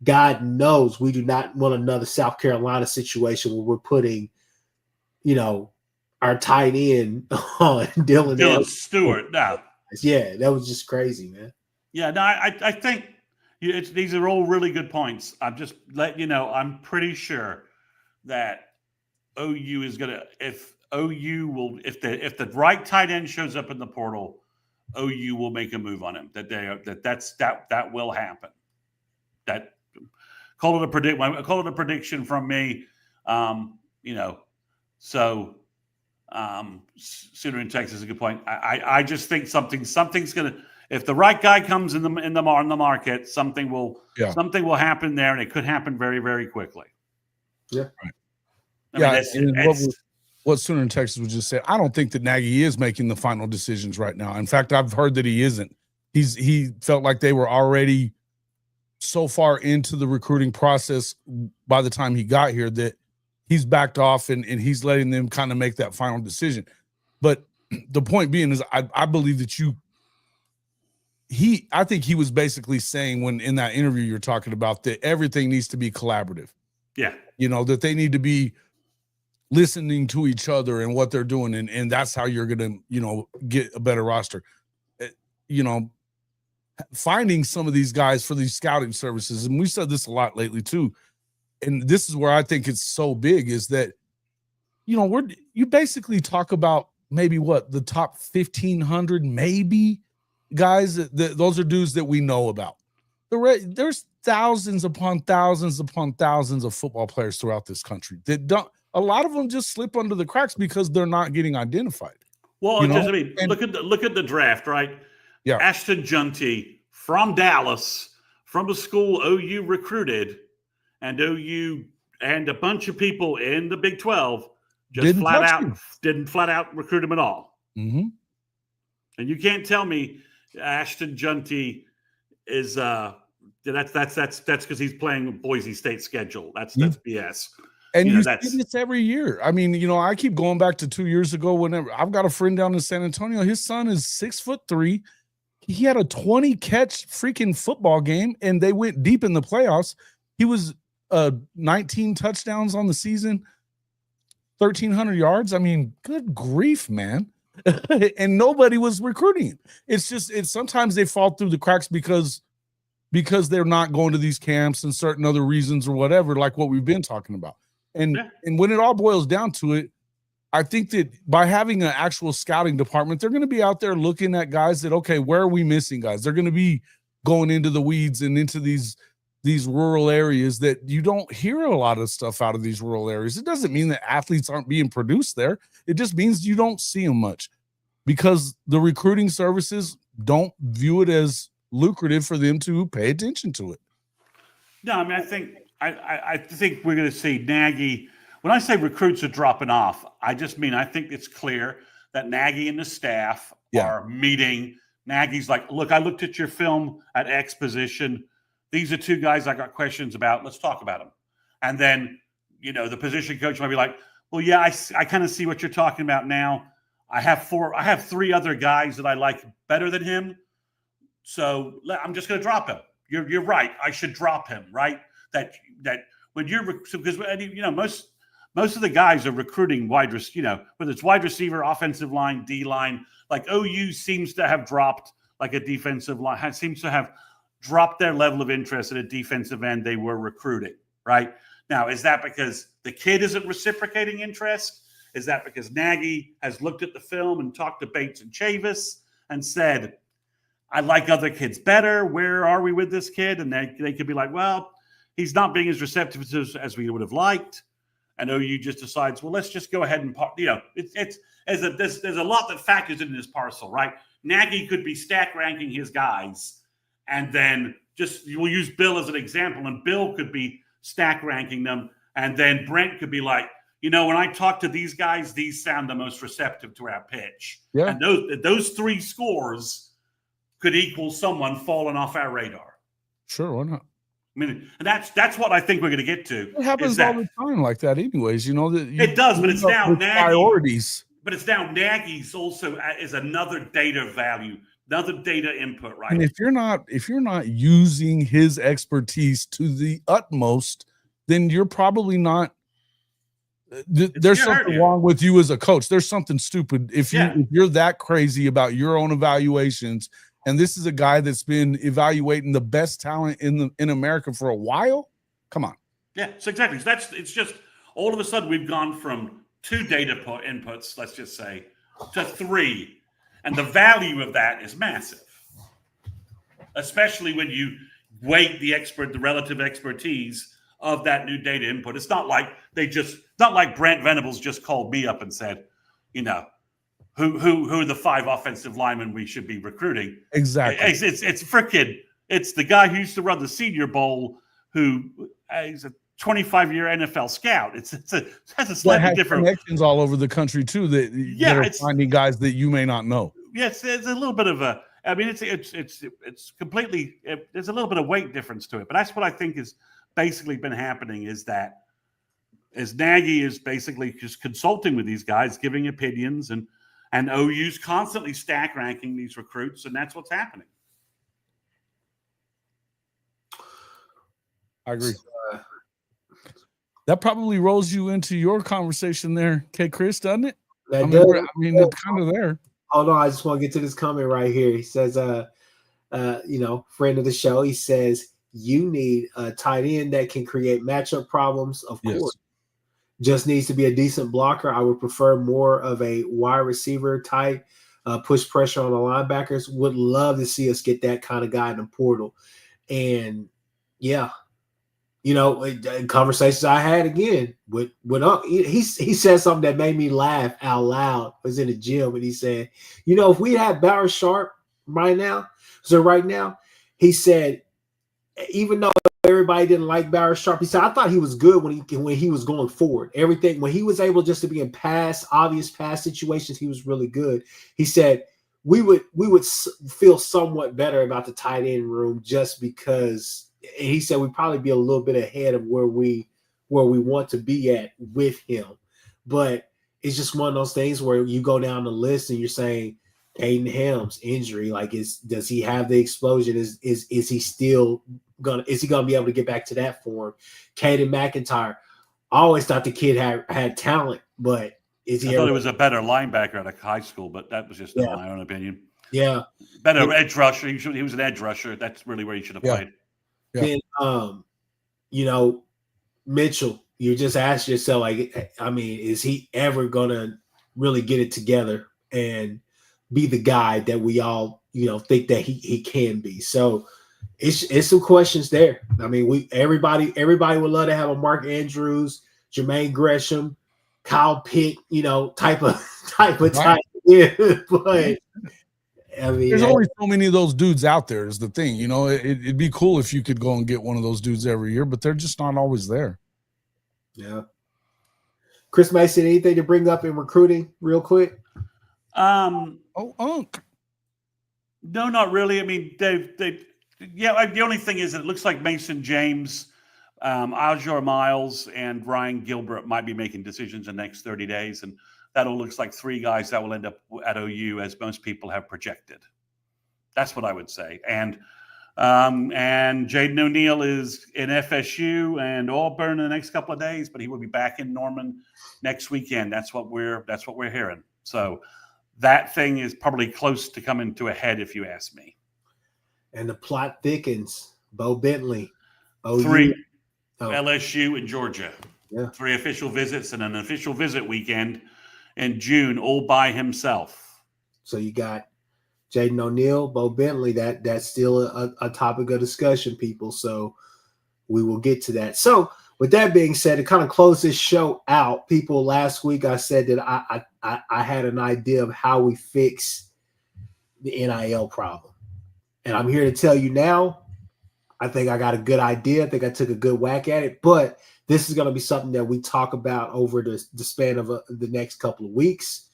God knows we do not want another South Carolina situation where we're putting, you know, our tight end on Dylan Stewart. No. Yeah, that was just crazy, man. Yeah, no, I think these are all really good points. I'm just letting you know, I'm pretty sure that OU is going to, if the right tight end shows up in the portal, OU will make a move on him. That will happen. That call it a prediction from me. You know, so Sooner in Texas is a good point. I just think something's gonna, if the right guy comes in the market, something will happen there, and it could happen very, very quickly. Yeah. Right. I mean, what Sooner in Texas was just saying, I don't think that Nagy is making the final decisions right now. In fact, I've heard that he isn't. He felt like they were already so far into the recruiting process by the time he got here that he's backed off and he's letting them kind of make that final decision. But the point being is I believe that I think he was basically saying when in that interview you're talking about that everything needs to be collaborative. Yeah. You know, that they need to be listening to each other and what they're doing. And that's how you're going to, you know, get a better roster. You know, finding some of these guys for these scouting services. And we said this a lot lately too. And this is where I think it's so big is that, you know, you basically talk about maybe the top 1,500 maybe guys those are dudes that we know about. There's thousands upon thousands upon thousands of football players throughout this country that don't. A lot of them just slip under the cracks because they're not getting identified. Well, look at the draft, right? Yeah, Ashton Junkie from Dallas, from a school OU recruited, and OU and a bunch of people in the Big 12 just didn't flat out recruit him at all. Mm-hmm. And you can't tell me Ashton Junkie is that's because he's playing Boise State schedule. That's BS. And you see this every year. I mean, you know, I keep going back to 2 years ago. Whenever I've got a friend down in San Antonio, his son is 6'3". He had a 20 catch freaking football game, and they went deep in the playoffs. He was 19 touchdowns on the season, 1,300 yards. I mean, good grief, man. And nobody was recruiting him. It's sometimes they fall through the cracks because they're not going to these camps and certain other reasons or whatever, like what we've been talking about. And when it all boils down to it, I think that by having an actual scouting department, they're going to be out there looking at guys that, okay, where are we missing guys? They're going to be going into the weeds and into these rural areas that you don't hear a lot of stuff out of these rural areas. It doesn't mean that athletes aren't being produced there. It just means you don't see them much because the recruiting services don't view it as lucrative for them to pay attention to it. No, I mean, I think we're going to see Nagy. When I say recruits are dropping off, I just mean I think it's clear that Nagy and the staff are meeting. Nagy's like, look, I looked at your film at X position. These are two guys I got questions about. Let's talk about them. And then, you know, the position coach might be like, Well, yeah, I kind of see what you're talking about now. I have 3 other guys that I like better than him. So I'm just going to drop him. You're right. I should drop him, right? That when because most of the guys are recruiting wide receiver, whether it's wide receiver, offensive line, D line. Like OU seems to have dropped like a defensive line, seems to have dropped their level of interest at a defensive end they were recruiting, right? Now, is that because the kid isn't reciprocating interest? Is that because Nagy has looked at the film and talked to Bates and Chavis and said, I like other kids better. Where are we with this kid? And they could be like, well, he's not being as receptive as we would have liked. And OU just decides, well, let's just go ahead and, there's a lot that factors into this parcel, right? Nagy could be stack ranking his guys, and then we'll use Bill as an example, and Bill could be stack ranking them, and then Brent could be like, when I talk to these guys, these sound the most receptive to our pitch. Yeah. And those 3 scores could equal someone falling off our radar. Sure, why not? I mean, and that's what I think we're going to get to. It happens all the time like that, anyways. It does, but it's now Nagy. Priorities. But it's now Nagy's also is another data value, another data input, right? And if you're not using his expertise to the utmost, then you're probably not. There's something wrong with you as a coach. There's something stupid if you're that crazy about your own evaluations. And this is a guy that's been evaluating the best talent in America for a while. Come on. Yeah, so exactly. So it's just all of a sudden we've gone from 2 data inputs, let's just say, to 3, and the value of that is massive. Especially when you weight the relative expertise of that new data input. It's not like not like Brent Venables just called me up and said, who are the 5 offensive linemen we should be recruiting? Exactly. It's the guy who used to run the Senior Bowl, who is a 25-year NFL scout. It has a slightly different connections all over the country too. That are finding guys that you may not know. Yes, it's a little bit of a. I mean, it's completely. There's a little bit of weight difference to it, but that's what I think is basically been happening. Is that as Nagy is basically just consulting with these guys, giving opinions, and OU's constantly stack ranking these recruits, and that's what's happening. I agree. That probably rolls you into your conversation there, Kchris, doesn't it? It's kind of there. Hold on, I just want to get to this comment right here. He says, friend of the show, he says, you need a tight end that can create matchup problems, of course. Just needs to be a decent blocker. I would prefer more of a wide receiver type, push pressure on the linebackers. Would love to see us get that kind of guy in the portal. And, yeah. Conversations I had again with he said something that made me laugh out loud. I was in the gym and he said, if we had Barry Sharp right now, he said, even though everybody didn't like Barry Sharp, he said, I thought he was good when he was going forward. Everything when he was able just to be in obvious pass situations, he was really good. He said we would feel somewhat better about the tight end room just because. And he said we'd probably be a little bit ahead of where we want to be at with him. But it's just one of those things where you go down the list and you're saying Aiden Helms injury, does he have the explosion? Is he gonna be able to get back to that form? Caden McIntyre, I always thought the kid had talent, but is he? I thought he was a better linebacker at a high school, but that was just my own opinion. Yeah, better edge rusher. He was an edge rusher. That's really where he should have played. Yeah. Then, Mitchell, you just ask yourself, is he ever going to really get it together and be the guy that we all, think that he can be? So it's some questions there. I mean, everybody would love to have a Mark Andrews, Jermaine Gresham, Kyle Pitt, type of type. Yeah, but there's only so many of those dudes out there is the thing. It'd be cool if you could go and get one of those dudes every year, but they're just not always there. Yeah. Chris Mason, anything to bring up in recruiting real quick? No, not really. I mean, the only thing is that it looks like Mason James Azure Miles and Ryan Gilbert might be making decisions in the next 30 days. And that all looks like 3 guys that will end up at OU, as most people have projected. That's what I would say. And Jaden O'Neal is in FSU and Auburn in the next couple of days, but he will be back in Norman next weekend. That's what we're hearing. So that thing is probably close to coming to a head, if you ask me. And the plot thickens. Bo Bentley, OU. 3, LSU and Georgia. Yeah. 3 official visits and an official visit weekend in June, all by himself. So you got Jaden O'Neal, Bo Bentley. That's still a topic of discussion, people. So we will get to that. So with that being said, to kind of close this show out, people, last week I said that I had an idea of how we fix the NIL problem. And I'm here to tell you now, I think I got a good idea. I think I took a good whack at it. But this is going to be something that we talk about over the span of the next couple of weeks.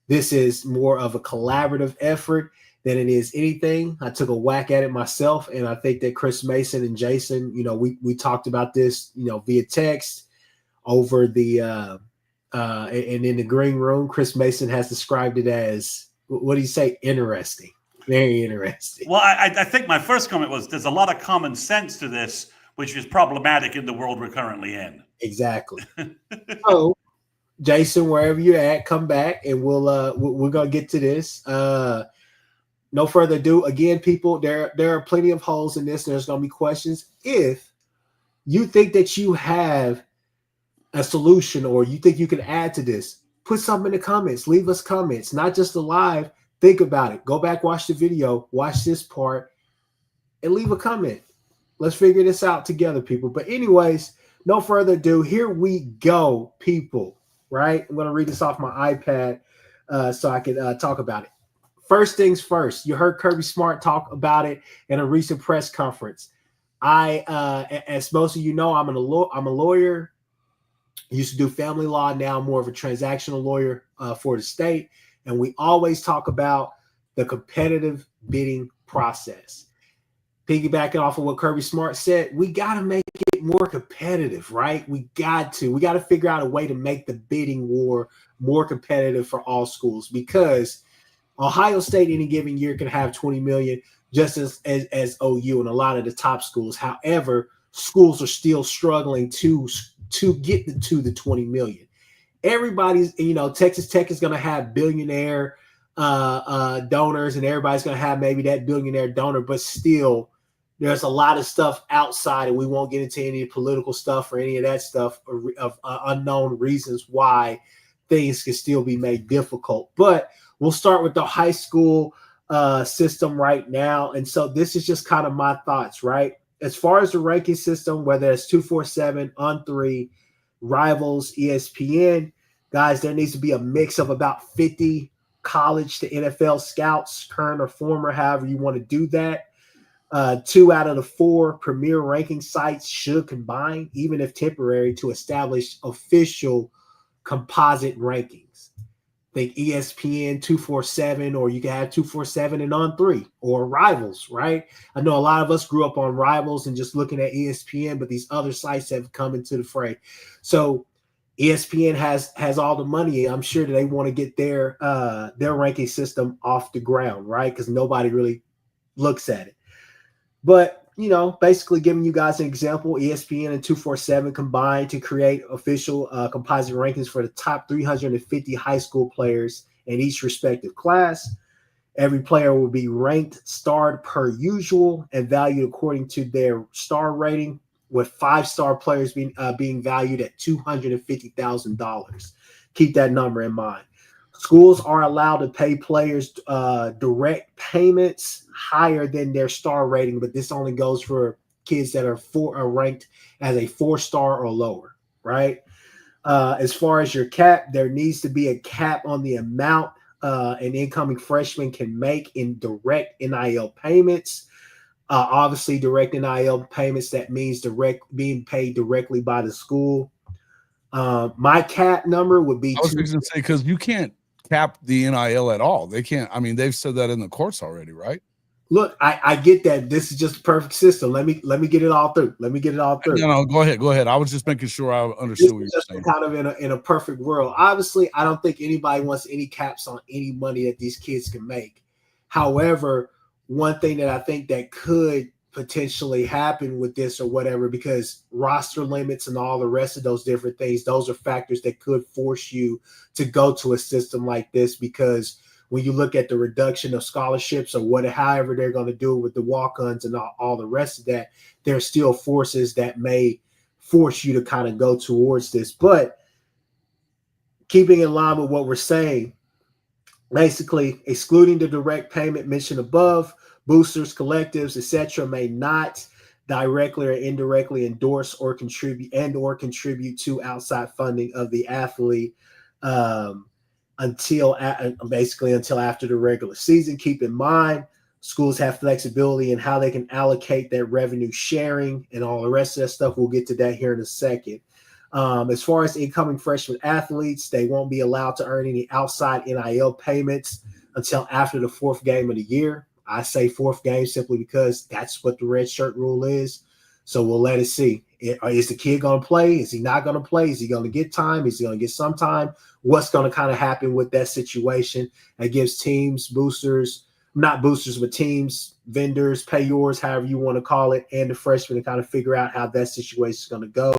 This is more of a collaborative effort than it is anything. I took a whack at it myself, and I think that Chris Mason and Jason, we talked about this, via text over the and in the green room. Chris Mason has described it as, what do you say? Interesting. Very interesting. Well, I think my first comment was there's a lot of common sense to this, which is problematic in the world we're currently in. Exactly. So, Jason, wherever you're at, come back and we're gonna get to this. No further ado. Again, people, there are plenty of holes in this. There's gonna be questions. If you think that you have a solution or you think you can add to this, put something in the comments. Leave us comments, not just the live. Think about it. Go back, watch the video, watch this part, and leave a comment. Let's figure this out together, people. But anyways, no further ado. Here we go, people. Right? I'm going to read this off my iPad so I can talk about it. First things first. You heard Kirby Smart talk about it in a recent press conference. As most of you know, I'm a lawyer. I used to do family law. Now I'm more of a transactional lawyer for the state. And we always talk about the competitive bidding process. Piggybacking off of what Kirby Smart said, we got to make it more competitive, right? We got to figure out a way to make the bidding war more competitive for all schools, because Ohio State any given year can have 20 million just as OU and a lot of the top schools. However, schools are still struggling to get to the 20 million. Everybody's, Texas Tech is going to have billionaire donors, and everybody's going to have maybe that billionaire donor, but still there's a lot of stuff outside, and we won't get into any political stuff or any of that stuff of unknown reasons why things can still be made difficult. But we'll start with the high school system right now. And so this is just kind of my thoughts, right? As far as the ranking system, whether it's 247, On3, Rivals, ESPN, guys, there needs to be a mix of about 50 college to NFL scouts, current or former, however you want to do that. 2 out of the 4 premier ranking sites should combine, even if temporary, to establish official composite rankings. Think ESPN 247, or you can have 247 and On3 or Rivals, right? I know a lot of us grew up on Rivals and just looking at ESPN, but these other sites have come into the fray. So ESPN has all the money. I'm sure that they want to get their ranking system off the ground, right? Because nobody really looks at it. But, basically giving you guys an example, ESPN and 247 combined to create official composite rankings for the top 350 high school players in each respective class. Every player will be ranked, starred per usual, and valued according to their star rating, with 5-star players being valued at $250,000. Keep that number in mind. Schools are allowed to pay players direct payments higher than their star rating, but this only goes for kids that are ranked as a 4-star or lower, right? As far as your cap, there needs to be a cap on the amount an incoming freshman can make in direct NIL payments. Obviously, direct NIL payments, that means being paid directly by the school. My cap number would be. I was going to say, because you can't cap the NIL at all. They can't. I mean, they've said that in the courts already, right? Look, I get that. This is just a perfect system. Let me get it all through. No, go ahead. I was just making sure I understood This what is you're just saying. kind of in a perfect world. Obviously, I don't think anybody wants any caps on any money that these kids can make. However, one thing that I think that could potentially happen with this or whatever, because roster limits and all the rest of those different things, those are factors that could force you to go to a system like this, because when you look at the reduction of scholarships or however they're going to do it with the walk-ons and all the rest of that, there's still forces that may force you to kind of go towards this. But keeping in line with what we're saying, basically excluding the direct payment mentioned above, boosters, collectives, etc., may not directly or indirectly endorse or contribute to outside funding of the athlete until after the regular season. Keep in mind, schools have flexibility in how they can allocate their revenue sharing and all the rest of that stuff. We'll get to that here in a second. As far as incoming freshman athletes, they won't be allowed to earn any outside NIL payments until after the fourth game of the year. I say fourth game simply because that's what the red shirt rule is. So we'll let it see. Is the kid going to play? Is he not going to play? Is he going to get time? Is he going to get some time? What's going to kind of happen with that situation? It gives teams, boosters, not boosters, but teams, vendors, payors, however you want to call it, and the freshmen to kind of figure out how that situation is going to go.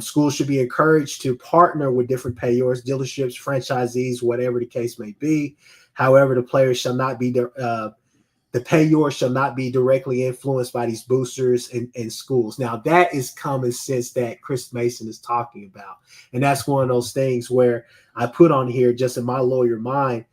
Schools should be encouraged to partner with different payors, dealerships, franchisees, whatever the case may be. However, the players shall not be the payor shall not be directly influenced by these boosters and schools. Now, that is common sense that Kchris Mason is talking about. And that's one of those things where I put on here, just in my lawyer mind,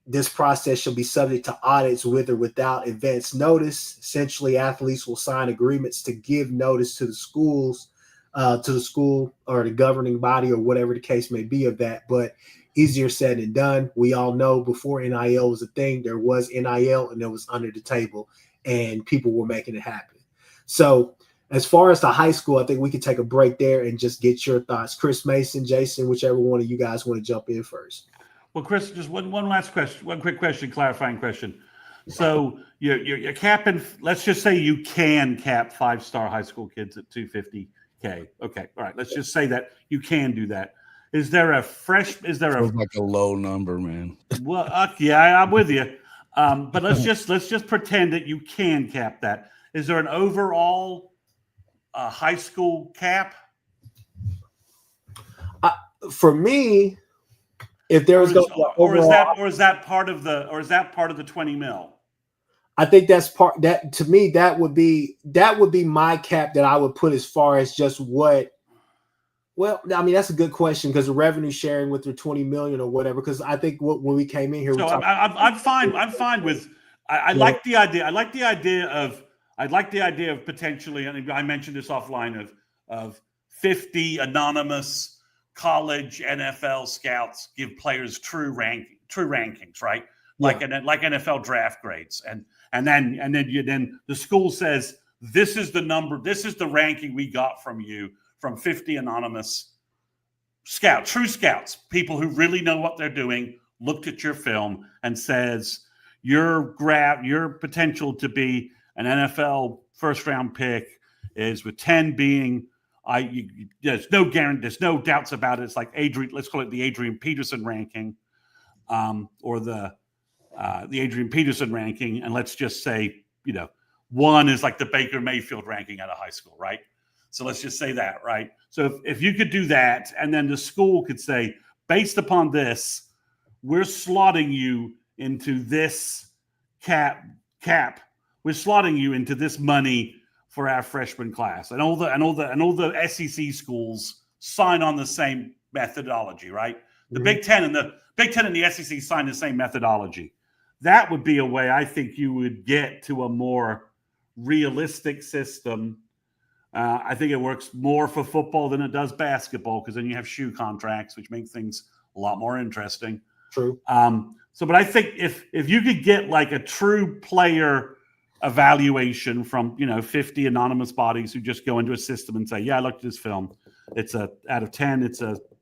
this process shall be subject to audits with or without advance notice. Essentially, athletes will sign agreements to give notice to the schools, to the school or the governing body or whatever the case may be of that. But easier said than done. We all know before NIL was a thing, there was NIL and it was under the table and people were making it happen. So as far as the high school, I think we could take a break there and just get your thoughts. Kchris Mason, Jason, whichever one of you guys want to jump in first. Well, Chris, just one last question, one quick question, clarifying question. So you're capping, let's just say you can cap 5-star high school kids at $250K. Okay. All right. Let's just say that you can do that. Is there a Feels like a low number, man? Well, yeah, I'm with you. But let's just pretend that you can cap that. Is there an overall high school cap? For me, if there was or is that part of the 20 mil? I think that's part that to me that would be my cap that I would put as far as just what. Well, I mean that's a good question because the revenue sharing with the 20 million or whatever. Because I think when we came in here, so I'm fine. I'm fine with. I like the idea. I like the idea of potentially. And I mentioned this offline of 50 anonymous college NFL scouts give players true rankings, right? Like NFL draft grades, and then the school says this is the number, this is the ranking we got from you from 50 anonymous scouts, true scouts, people who really know what they're doing, looked at your film and says your potential to be an NFL first round pick is with 10 being. There's no guarantee. There's no doubts about it. It's like let's call it the Adrian Peterson ranking, or the Adrian Peterson ranking, and let's just say 1 is like the Baker Mayfield ranking out of high school, right? So let's just say that, right? So if you could do that, and then the school could say, based upon this, we're slotting you into this cap. We're slotting you into this money for our freshman class, and all the SEC schools sign on the same methodology, right? The Big Ten and the SEC sign the same methodology. That would be a way I think you would get to a more realistic system. I think it works more for football than it does basketball because then you have shoe contracts, which make things a lot more interesting. True. But I think if you could get like a true player evaluation from 50 anonymous bodies who just go into a system and say, yeah, I looked at this film, it's a out of 10,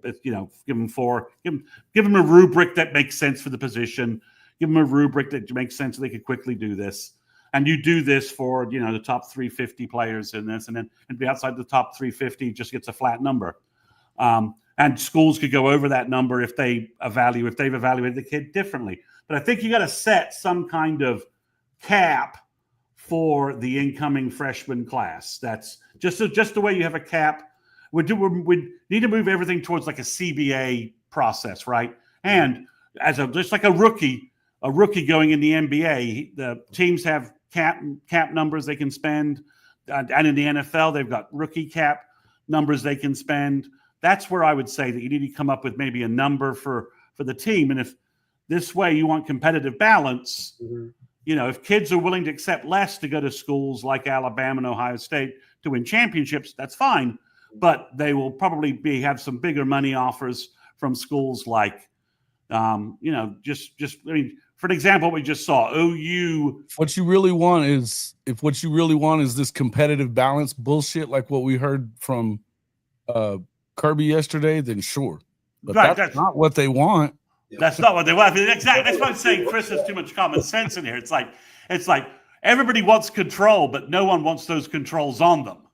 give them 4, give them a rubric that makes sense for the position, give them a rubric that makes sense so they could quickly do this. And you do this for, the top 350 players in this, and then and be outside the top 350 just gets a flat number. And schools could go over that number if they've evaluated the kid differently. But I think you got to set some kind of cap for the incoming freshman class. That's just the way you have a cap. We need to move everything towards like a CBA process, right? And just like a rookie going in the NBA, the teams have cap numbers they can spend, and in the NFL they've got rookie cap numbers they can spend. That's where I would say that you need to come up with maybe a number for the team. And if this way you want competitive balance, if kids are willing to accept less to go to schools like Alabama and Ohio State to win championships, that's fine. But they will probably have some bigger money offers from schools like, for an example, what we just saw, OU. If what you really want is this competitive balance bullshit, like what we heard from Kirby yesterday, then sure. But right, that's not what they want. That's not what they want. Exactly. That's why I'm saying Chris has too much common sense in here. It's like everybody wants control, but no one wants those controls on them.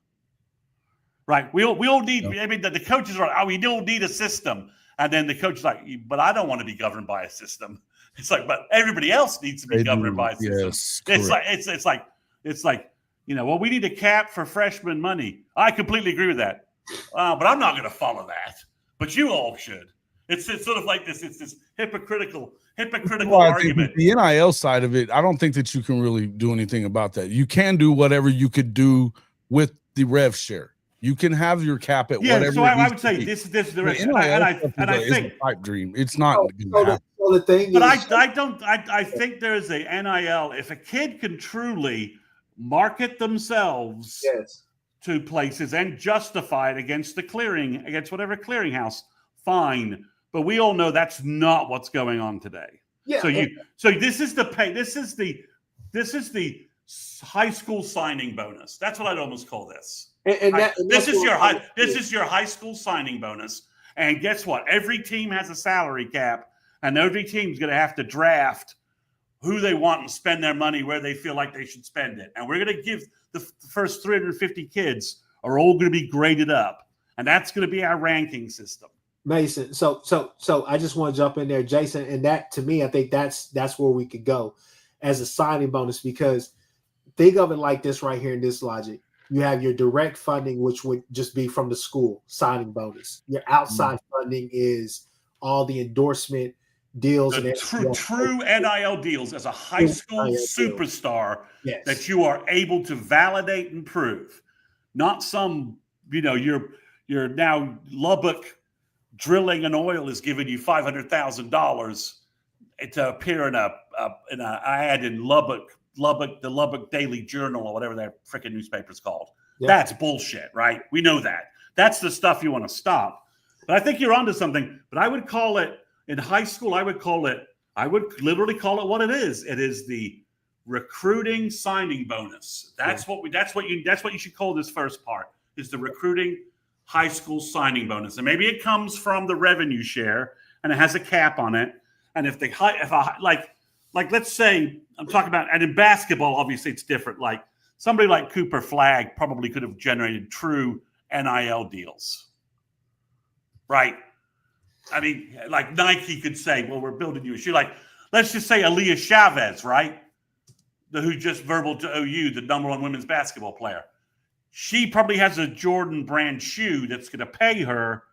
Right? We all need. I mean, the coaches are. We don't need a system, and then the coach is like, "But I don't want to be governed by a system." It's like, but everybody else needs to be governed by a system. Yes, it's like well, we need a cap for freshman money. I completely agree with that. But I'm not going to follow that. But you all should. It's sort of like this. It's this hypocritical argument. The NIL side of it, I don't think that you can really do anything about that. You can do whatever you could do with the rev share. You can have your cap at whatever. So I would say this is the rest. And I think a pipe dream. It's not. The thing but is, I think there's a NIL. If a kid can truly market themselves to places and justify it against whatever clearinghouse, fine. But we all know that's not what's going on today. Yeah. So this is the high school signing bonus. That's what I'd almost call this. This is your high school signing bonus. And guess what? Every team has a salary cap, and every team's going to have to draft who they want and spend their money where they feel like they should spend it. And we're going to give the first 350 kids are all going to be graded up, and that's going to be our ranking system. Mason. So I just want to jump in there, Jason, and that to me, I think that's where we could go as a signing bonus, because think of it like this right here in this logic. You have your direct funding, which would just be from the school, signing bonus. Your outside funding is all the endorsement deals. The true NIL deals as a high school superstar that you are able to validate and prove. Not some, you're now Lubbock Drilling and Oil is giving you $500,000 to appear in an ad in Lubbock, the Lubbock Daily Journal or whatever that freaking newspaper's called. Yeah. That's bullshit, right? We know that. That's the stuff you want to stop. But I think you're onto something. But I would call it in high school. I would literally call it what it is. It is the recruiting signing bonus. That's what you should call this first part, is the recruiting high school signing bonus. And maybe it comes from the revenue share and it has a cap on it. And like let's say I'm talking about, and in basketball, obviously it's different. Like somebody like Cooper Flagg probably could have generated true NIL deals, right? I mean, like Nike could say, well, we're building you a shoe. Like, let's just say Aaliyah Chavez, right? Who just verbal to OU, the #1 women's basketball player. She probably has a Jordan brand shoe that's going to pay her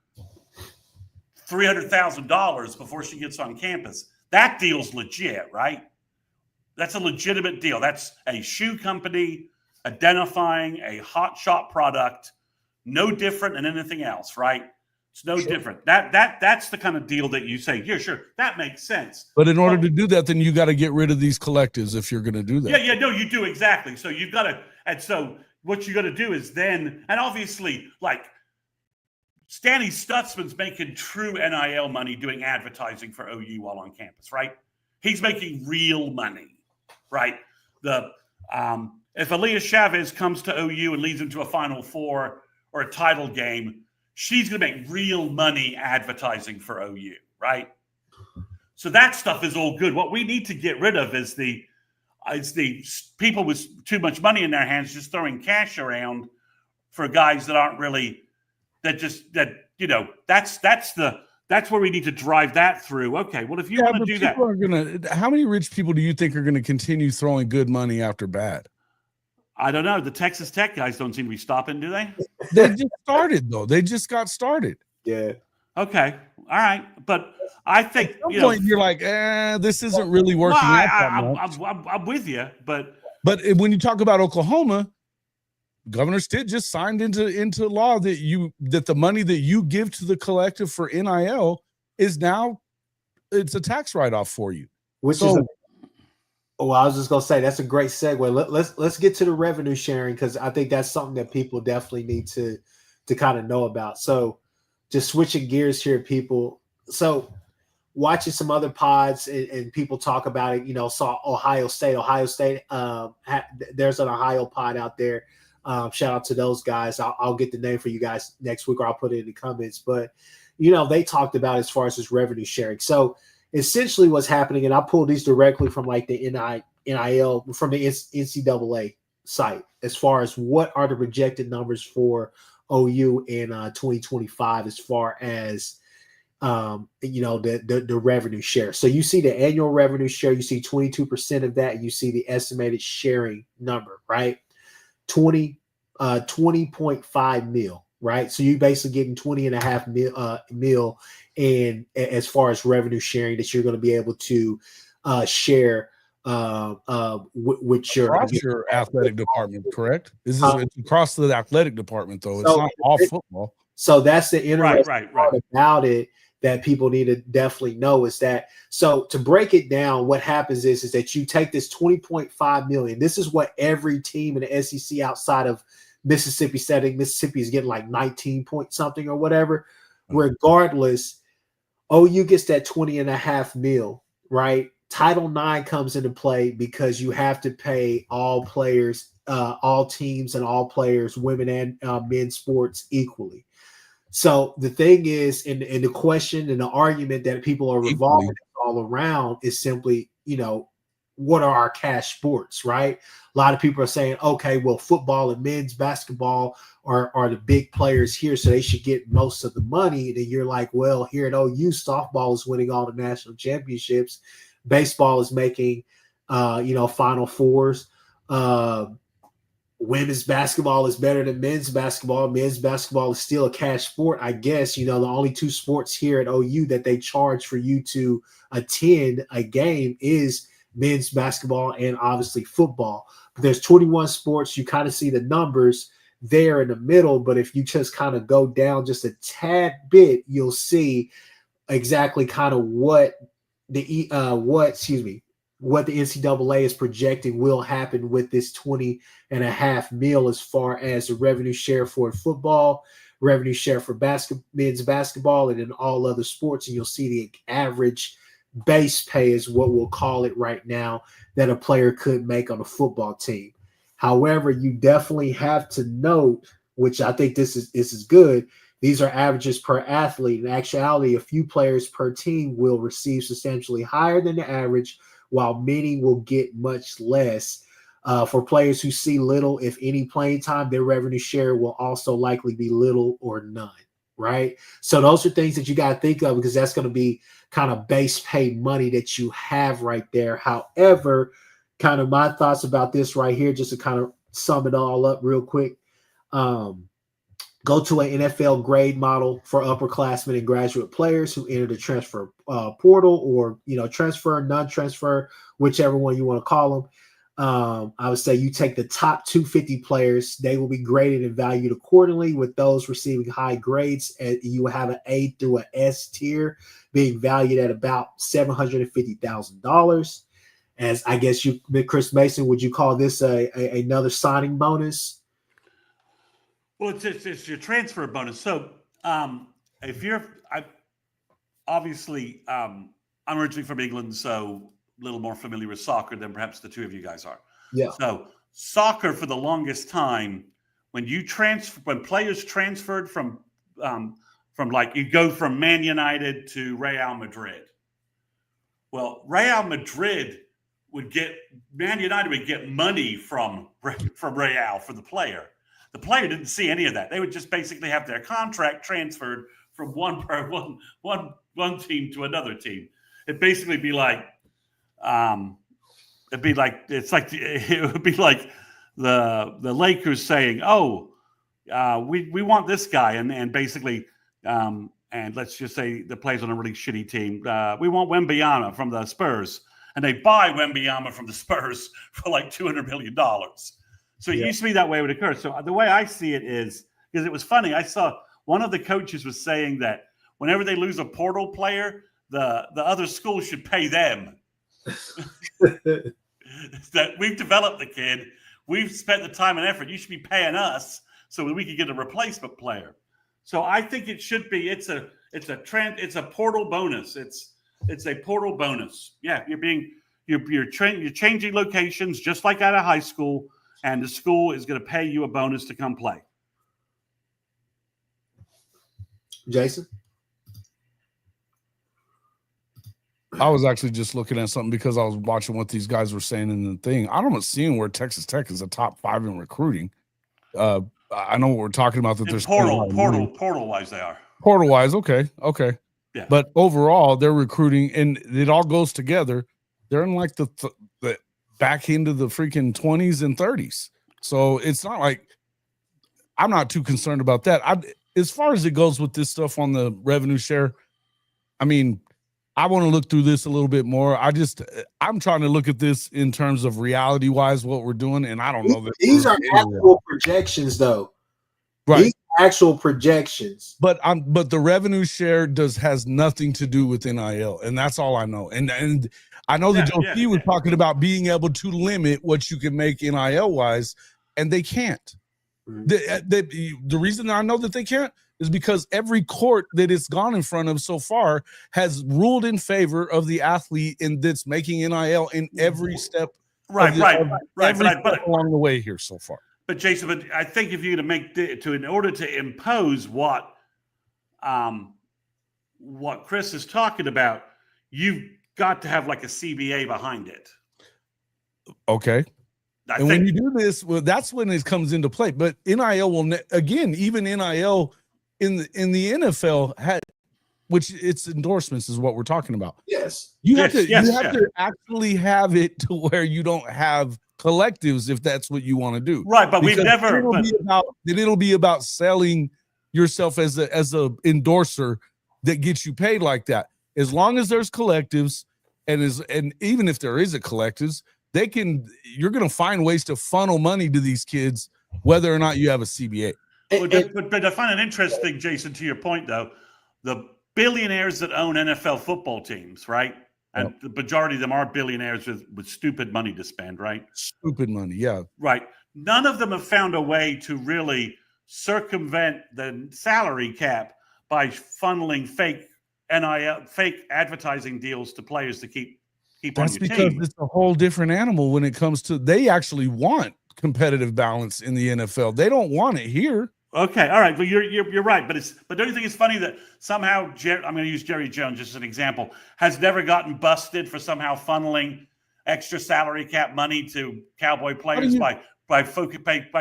$300,000 before she gets on campus. That deal's legit, right? That's a legitimate deal. That's a shoe company identifying a hot shot product, no different than anything else, right? It's no different. That's the kind of deal that you say, yeah, sure, that makes sense. But in order to do that, then you got to get rid of these collectives if you're going to do that. No, you do, exactly. So you've got to, and so what you got to do is then, and obviously, like Stanley Stutzman's making true NIL money doing advertising for OU while on campus, right? He's making real money, right? If Aaliyah Chavez comes to OU and leads them to a Final Four or a title game, she's going to make real money advertising for OU, right? So that stuff is all good. What we need to get rid of is the people with too much money in their hands just throwing cash around for guys that aren't really that's where we need to drive that through. Okay, well, if you want to do that, how many rich people do you think are going to continue throwing good money after bad? I don't know. The Texas Tech guys don't seem to be stopping, do they? They just started, though. They just got started. Yeah. Okay. All right. But I think at some point you're like, this isn't really working out that much. I'm with you, but when you talk about Oklahoma, Governor Stitt just signed into law that the money that you give to the collective for NIL is now it's a tax write-off for you. I was just gonna say that's a great segue. Let's get to the revenue sharing, because I think that's something that people definitely need to kind of know about. So just switching gears here, people. So watching some other pods and people talk about it, saw Ohio State. There's an Ohio pod out there. Shout out to those guys. I'll get the name for you guys next week, or I'll put it in the comments. But, they talked about as far as this revenue sharing. So essentially what's happening, and I pulled these directly from like the NIL, from the NCAA site, as far as what are the projected numbers for OU in 2025 as far as the revenue share. So you see the annual revenue share, you see 22% of that, and you see the estimated sharing number, right? 20.5 mil, right? So you basically getting 20.5 mil in as far as revenue sharing that you're going to be able to share with your athletic department, correct? It's across the athletic department, though. It's not all football. So that's the interesting part about it that people need to definitely know, is that, so to break it down, what happens is that you take this 20.5 million. This is what every team in the SEC outside of Mississippi setting. Mississippi is getting like 19 point something or whatever. Regardless, OU gets that 20.5 mil, right? Title IX comes into play because you have to pay all players, all teams and all players, women and men's sports equally. So the thing is, and the question and the argument that people are revolving all around is simply, what are our cash sports, right? A lot of people are saying, okay, well, football and men's basketball are the big players here, so they should get most of the money. And then you're like, well, here at OU, softball is winning all the national championships. Baseball is making, Final Fours. Women's basketball is better than men's basketball. Men's basketball is still a cash sport, I guess. The only two sports here at OU that they charge for you to attend a game is men's basketball and obviously football. But there's 21 sports. You kind of see the numbers there in the middle, but if you just kind of go down just a tad bit, you'll see exactly kind of what the NCAA is projecting will happen with this 20.5 mil as far as the revenue share for football, revenue share for men's basketball, and in all other sports. And you'll see the average base pay is what we'll call it right now that a player could make on a football team. However, you definitely have to note, which I think this is good, these are averages per athlete. In actuality, a few players per team will receive substantially higher than the average, while many will get much less. For players who see little, if any, playing time, their revenue share will also likely be little or none, right? So those are things that you got to think of, because that's going to be kind of base pay money that you have right there. However, kind of my thoughts about this right here, just to kind of sum it all up real quick. Go to an NFL grade model for upperclassmen and graduate players who enter the transfer portal, or, transfer, non-transfer, whichever one you want to call them. I would say you take the top 250 players. They will be graded and valued accordingly, with those receiving high grades. You will have an A through an S tier being valued at about $750,000. As I guess you, Chris Mason, would you call this another signing bonus? Well, it's your transfer bonus. So if you're, obviously, I'm originally from England, so a little more familiar with soccer than perhaps the two of you guys are. Yeah. So soccer, for the longest time, when players transferred from like, you go from Man United to Real Madrid, Well, Real Madrid Man United would get money from Real for the player. The player didn't see any of that. They would just basically have their contract transferred from one team to another team. It'd basically be like, it would be like the Lakers saying, "Oh, we want this guy," and basically, and let's just say the player's on a really shitty team. We want Wembanyama from the Spurs, and they buy Wembanyama from the Spurs for like $200 million. So it used to be that way it would occur. So the way I see it is, because it was funny, I saw one of the coaches was saying that whenever they lose a portal player, the other school should pay them. That we've developed the kid, we've spent the time and effort. You should be paying us so that we can get a replacement player. So I think it should be. It's a portal bonus. It's a portal bonus. Yeah, you're changing locations just like out of high school, and the school is going to pay you a bonus to come play. Jason? I was actually just looking at something because I was watching what these guys were saying in the thing. I don't see where Texas Tech is a top 5 in recruiting. I know what we're talking about. That there's portal wise they are. Portal wise, okay. Yeah. But overall, they're recruiting, and it all goes together. They're in like the back end of the freaking 20s and 30s. So it's not like I'm not too concerned about that. As far as it goes with this stuff on the revenue share, I mean, I want to look through this a little bit more. I'm trying to look at this in terms of reality wise, what we're doing. And I don't know that these are actual projections though. Right. These are actual projections. But the revenue share has nothing to do with NIL. And that's all I know. And I know that Joe P was talking about being able to limit what you can make NIL wise, and they can't. Mm-hmm. The reason I know that they can't is because every court that it's gone in front of so far has ruled in favor of the athlete and that's making NIL in every step. Right. Along the way here so far. But Jason, I think if you're going to in order to impose what Chris is talking about, you've got to have like a CBA behind it. Okay. When you do this, well, that's when it comes into play. But NIL will even NIL in the NFL which it's endorsements is what we're talking about. Yes. You have to actually have it to where you don't have collectives if that's what you want to do. Right, but we've never. It'll be about selling yourself as a endorser that gets you paid like that. As long as there's collectives, and even if there isn't collectives, you're going to find ways to funnel money to these kids, whether or not you have a CBA. But I find it interesting, Jason, to your point, though, the billionaires that own NFL football teams, right? And the majority of them are billionaires with stupid money to spend, right? Stupid money, yeah. Right. None of them have found a way to really circumvent the salary cap by funneling fake NIL, fake advertising deals to players to keep on your team. That's because it's a whole different animal when it comes to, they actually want competitive balance in the NFL. They don't want it here. Okay, all right. Well, you're right, but don't you think it's funny that somehow I'm going to use Jerry Jones just as an example, has never gotten busted for somehow funneling extra salary cap money to Cowboy players by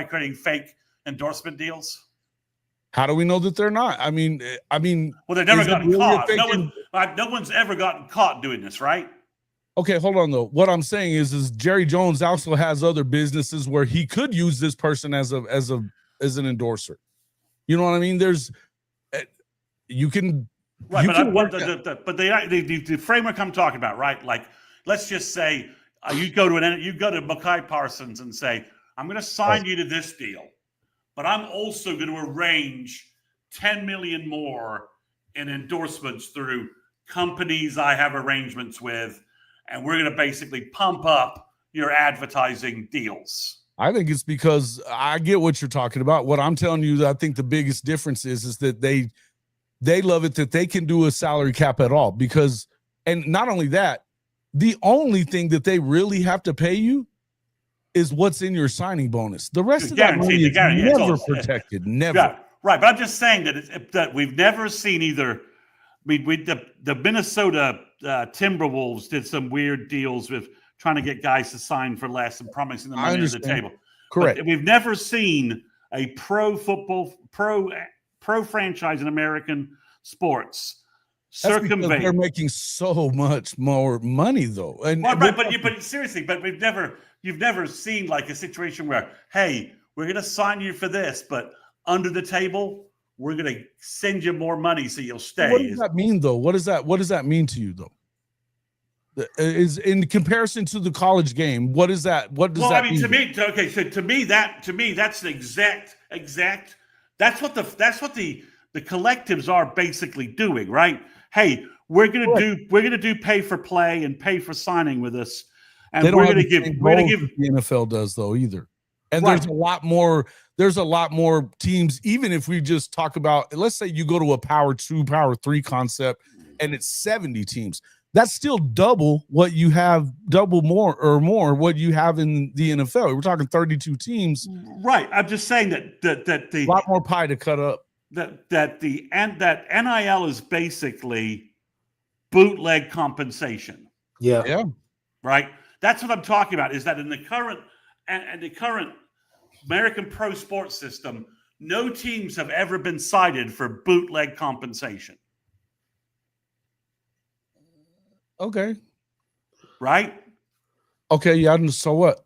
creating fake endorsement deals? How do we know that they're not? I mean, well, they've never gotten caught. No one's ever gotten caught doing this, right? Okay, hold on though. What I'm saying is Jerry Jones also has other businesses where he could use this person as an endorser. You know what I mean? You can right, but the framework I'm talking about, right? Like, let's just say you go to Makai Parsons and say, "I'm going to sign you to this deal, but I'm also going to arrange 10 million more in endorsements through companies I have arrangements with, and we're going to basically pump up your advertising deals." I think it's because I get what you're talking about. What I'm telling you, I think the biggest difference is that they love it that they can do a salary cap at all because, and not only that, the only thing that they really have to pay you is what's in your signing bonus. The rest of that money is never protected. Never. Yeah, right. But I'm just saying that we've never seen either. The Minnesota Timberwolves did some weird deals with trying to get guys to sign for less and promising them money on the table. Correct. But we've never seen a pro franchise in American sports circumvent. They're making so much more money, though. And right, but seriously, but you've never seen like a situation where, hey, we're going to sign you for this, but under the table, we're going to send you more money so you'll stay. What does that mean, though? What does that mean to you, though? Is in comparison to the college game, what is that? What does that mean? To me, that's the exact. That's what the collectives are basically doing, right? Hey, we're gonna do pay for play and pay for signing with us, and we're gonna give the NFL does though either. And there's a lot more. There's a lot more teams. Even if we just talk about, let's say you go to a Power 2, Power 3 concept, and it's 70 teams. That's still double what you have, more what you have in the NFL. We're talking 32 teams. Right. I'm just saying that the a lot more pie to cut up. That NIL is basically bootleg compensation. Yeah. Right. That's what I'm talking about. Is that in the current American pro sports system, no teams have ever been cited for bootleg compensation. Okay. Right? Okay, yeah. So what?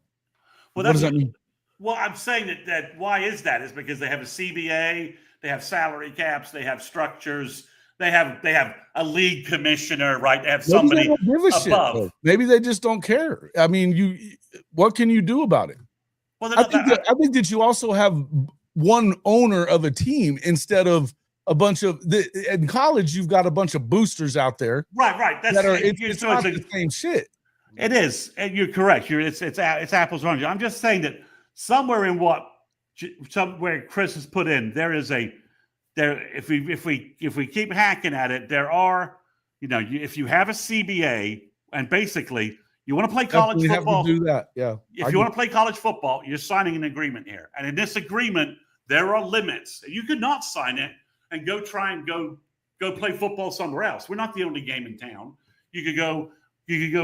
Well, what does that mean? Well, I'm saying that why is that? Is because they have a CBA, they have salary caps, they have structures, they have a league commissioner, right? They have somebody above. Maybe they just don't care. I mean, what can you do about it? Well, I think that you also have one owner of a team instead of a bunch of in college. You've got a bunch of boosters out there, right? It's not the same shit. It is, and you're correct. It's apples and oranges. I'm just saying that somewhere Kchris has put in, there is if we keep hacking at it, there are, if you have a CBA and basically you want to play college football, have to do that. Yeah. If you want to play college football, you're signing an agreement here, and in this agreement there are limits. You could not sign it and go play football somewhere else. We're not the only game in town. You could go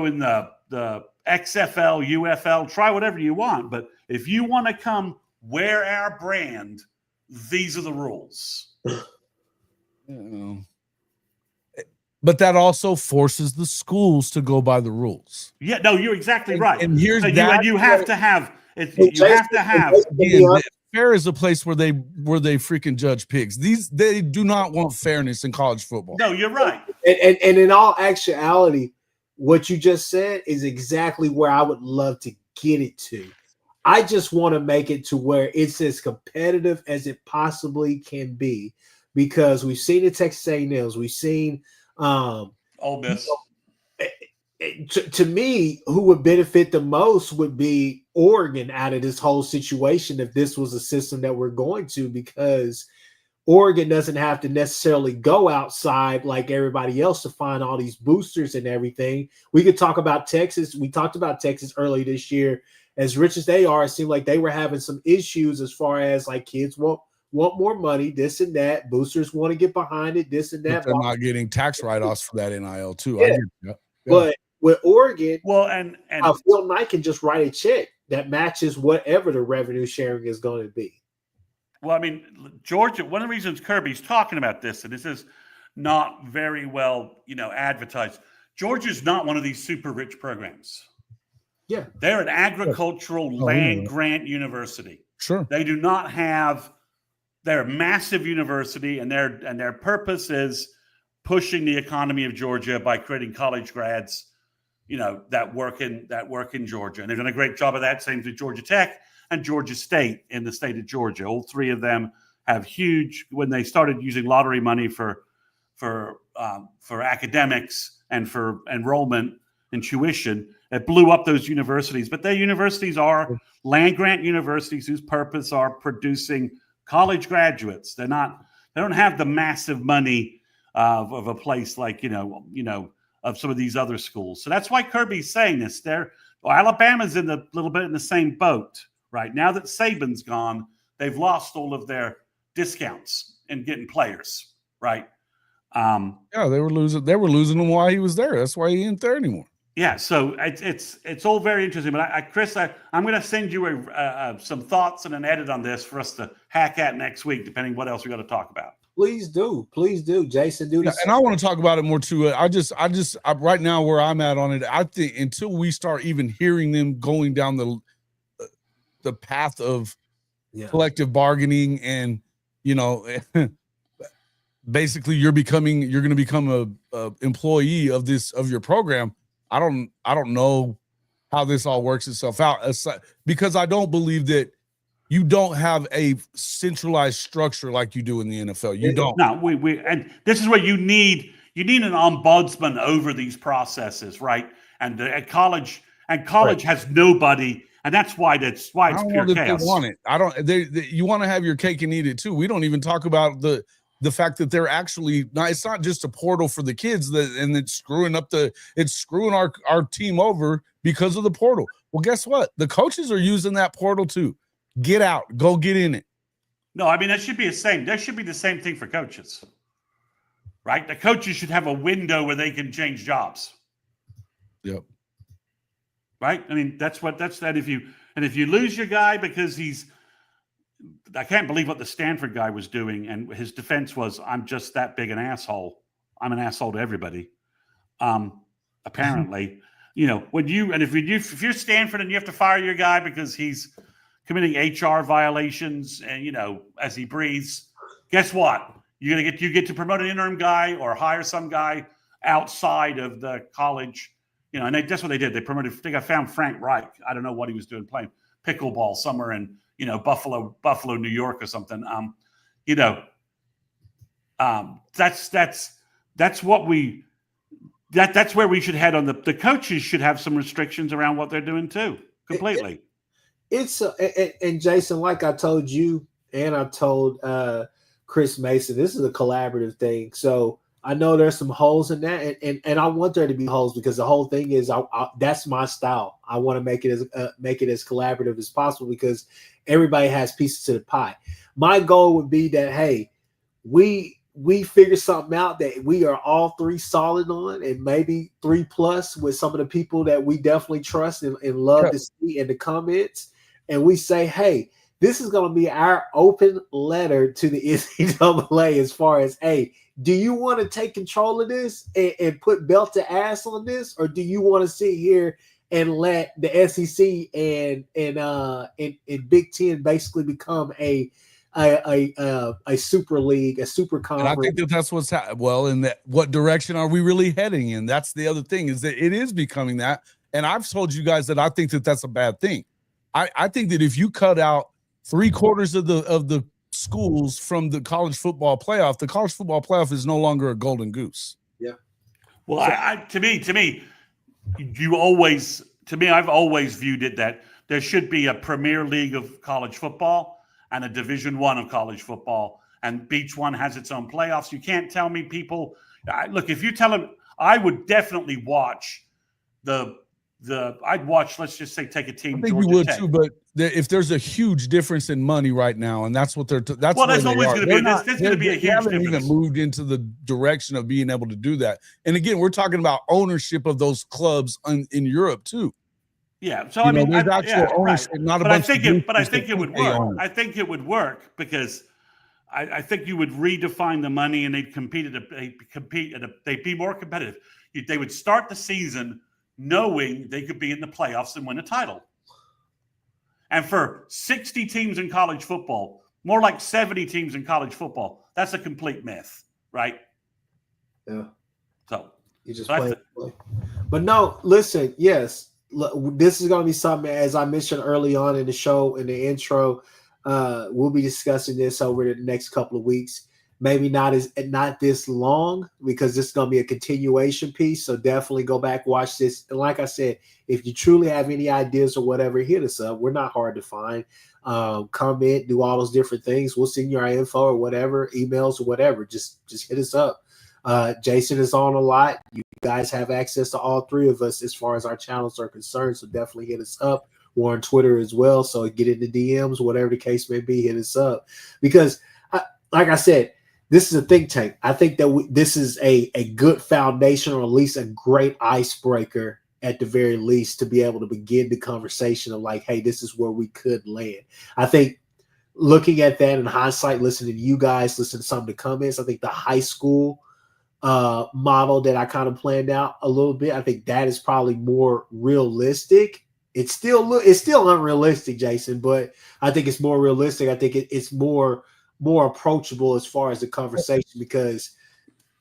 in the XFL, UFL, try whatever you want. But if you want to come wear our brand, these are the rules. But that also forces the schools to go by the rules. Yeah, no, you're exactly right. And here's you have to have. Fair is a place where they freaking judge pigs. They do not want fairness in college football. No, you're right. And in all actuality, what you just said is exactly where I would love to get it to. I just want to make it to where it's as competitive as it possibly can be, because we've seen the Texas A&Ms, we've seen Ole Miss. To me, who would benefit the most would be Oregon out of this whole situation if this was a system that we're going to, because Oregon doesn't have to necessarily go outside like everybody else to find all these boosters and everything. We could talk about Texas. We talked about Texas early this year. As rich as they are, it seemed like they were having some issues as far as like kids want more money, this and that. Boosters want to get behind it, this and that. But they're not getting tax write-offs for that NIL too. Yeah. But with Oregon, and Phil Knight can just write a check that matches whatever the revenue sharing is going to be. Well, I mean, Georgia, one of the reasons Kirby's talking about this, and this is not very well, advertised, Georgia's not one of these super rich programs. Yeah. They're an agricultural land grant university. Sure. They do not have, they're a massive university, and their purpose is pushing the economy of Georgia by creating college grads, that work in Georgia. And they've done a great job of that. Same with Georgia Tech and Georgia State in the state of Georgia. All three of them have huge, when they started using lottery money for academics and for enrollment and tuition, it blew up those universities. But their universities are land grant universities whose purpose are producing college graduates. They don't have the massive money of a place like, of some of these other schools. So that's why Kirby's saying this. Alabama's in a little bit in the same boat, right? Now that Saban's gone, they've lost all of their discounts in getting players, right? Yeah, they were losing. They were losing him while he was there. That's why he ain't there anymore. Yeah, so it's all very interesting. But Chris, I'm going to send you some thoughts and an edit on this for us to hack at next week, depending what else we got to talk about. Please do, Jason. Do this, and I want to talk about it more too. I right now where I'm at on it, I think until we start even hearing them going down the path of collective bargaining, and basically you're going to become a employee of your program. I don't know how this all works itself out, because I don't believe that you don't have a centralized structure like you do in the NFL. You don't. No, we and this is where you need an ombudsman over these processes, right? And college has nobody, and that's why it's pure chaos. They want it. You want to have your cake and eat it too. We don't even talk about the fact that they're actually it's not just a portal for the kids and it's screwing our team over because of the portal. Well, guess what? The coaches are using that portal too. Get out, go get in it. No, I mean, there should be the same thing for coaches, right? The coaches should have a window where they can change jobs. Yep. Right. I mean, that's that. If you lose your guy because I can't believe what the Stanford guy was doing, and his defense was, "I'm just that big an asshole. I'm an asshole to everybody." Apparently, if you're Stanford and you have to fire your guy because he's committing HR violations and as he breathes, guess what? You get to promote an interim guy or hire some guy outside of the college, and that's what they did. They promoted. I think I found Frank Reich. I don't know what he was doing, playing pickleball somewhere in Buffalo, New York or something. That's where we should head on. The coaches should have some restrictions around what they're doing too. Completely. And Jason, like I told you, and I told Chris Mason, this is a collaborative thing. So I know there's some holes in that, and I want there to be holes because the whole thing is that's my style. I want to make it as collaborative as possible because everybody has pieces to the pie. My goal would be that we figure something out that we are all three solid on, and maybe 3+ with some of the people that we definitely trust and love to see in the comments. And we say, hey, this is going to be our open letter to the NCAA as far as, hey, do you want to take control of this and put belt to ass on this? Or do you want to sit here and let the SEC and Big Ten basically become a super league, a super conference? And I think that's what's in what direction are we really heading in? That's the other thing, is that it is becoming that. And I've told you guys that I think that that's a bad thing. I think that if you cut out 3/4 of the schools from the college football playoff, the college football playoff is no longer a golden goose. Yeah. Well, I've always viewed it that there should be a Premier League of college football and a Division I of college football, and each one has its own playoffs. You can't tell me people. Look, if you tell them, I would definitely watch I'd watch. Let's just say take a team. I think we would too, but if there's a huge difference in money right now, and that's what they're. That's well, there's always going to be. There's going to be a huge difference. They haven't even moved into the direction of being able to do that. And again, we're talking about ownership of those clubs in Europe too. Yeah, so there's actual ownership, not a bunch of. But I think it would work. I think it would work because I think you would redefine the money, and they'd they'd be more competitive. They would start the season knowing they could be in the playoffs and win a title. And for 60 teams in college football, more like 70 teams in college football, that's a complete myth, right? Yeah. So you just play. But no, listen, yes, this is going to be something, as I mentioned early on in the show, in the intro, we'll be discussing this over the next couple of weeks. Maybe not this long, because this is going to be a continuation piece. So definitely go back, watch this. And like I said, if you truly have any ideas or whatever, hit us up. We're not hard to find. Comment, do all those different things. We'll send you our info or whatever, emails or whatever. Just hit us up. Jason is on a lot. You guys have access to all three of us as far as our channels are concerned. So definitely hit us up. We're on Twitter as well. So get in the DMs, whatever the case may be, hit us up. Because like I said, this is a think tank. I think that this is a good foundation, or at least a great icebreaker at the very least, to be able to begin the conversation of like, hey, this is where we could land. I think looking at that in hindsight, listening to you guys, listening to some of the comments, I think the high school model that I kind of planned out a little bit, I think that is probably more realistic. It's still unrealistic, Jason, but I think it's more realistic. I think it's more approachable as far as the conversation, because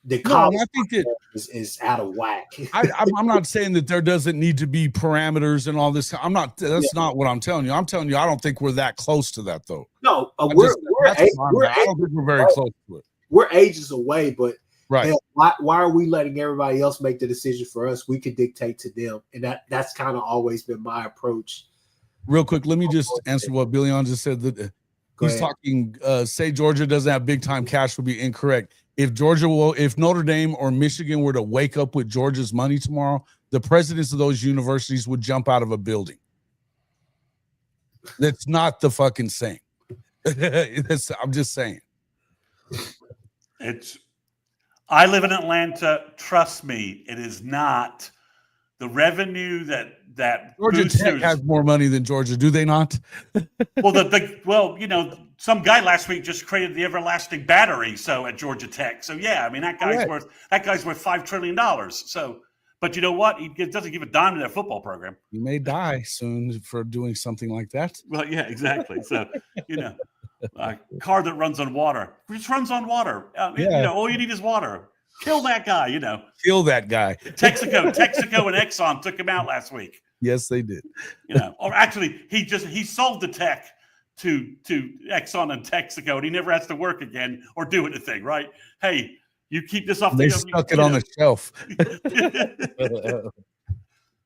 the college I think that is out of whack. I'm not saying that there doesn't need to be parameters and all this. That's not what I'm telling you. I'm telling you, I don't think we're that close to that, though. No, I don't think we're very close to it. We're ages away, but right. Hell, why are we letting everybody else make the decision for us? We could dictate to them, and that's kind of always been my approach. Real quick, let me just answer what Billy on just said. That he's talking. Say Georgia doesn't have big time cash would be incorrect. If Notre Dame or Michigan were to wake up with Georgia's money tomorrow, the presidents of those universities would jump out of a building. That's not the fucking same. I'm just saying. I live in Atlanta. Trust me, it is not the revenue that Georgia Tech has more money than Georgia, do they not? Well, some guy last week just created the everlasting battery. So at Georgia Tech, so yeah, I mean that guy's worth $5 trillion. So, but you know what? He doesn't give a dime to their football program. He may die soon for doing something like that. Well, yeah, exactly. So a car that runs on water just runs on water. All you need is water. Kill that guy. Kill that guy. Texaco and Exxon took him out last week. Yes, they did. Or actually, he sold the tech to Exxon and Texaco, and he never has to work again or do anything. Right? Hey, you keep this off. They stuck it on the shelf.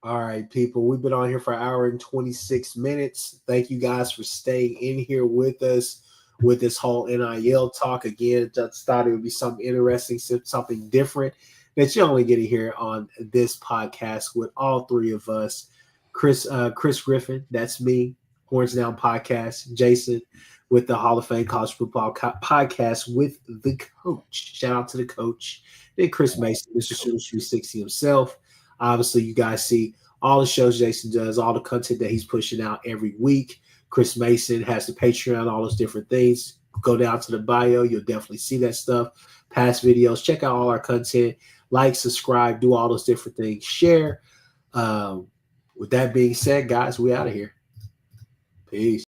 All right, people. We've been on here for an hour and 26 minutes. Thank you guys for staying in here with us with this whole NIL talk. Again, just thought it would be something interesting, something different that you only get to hear on this podcast with all three of us. Kchris Griffin, that's me, Horns Down Podcast. Jason with the Hall of Fame College Football Podcast with the coach. Shout out to the coach. Then Chris Mason, Mr. Sooners 360 himself. Obviously, you guys see all the shows Jason does, all the content that he's pushing out every week. Chris Mason has the Patreon, all those different things. Go down to the bio. You'll definitely see that stuff. Past videos. Check out all our content. Like, subscribe, do all those different things. Share. With that being said, guys, we out of here. Peace.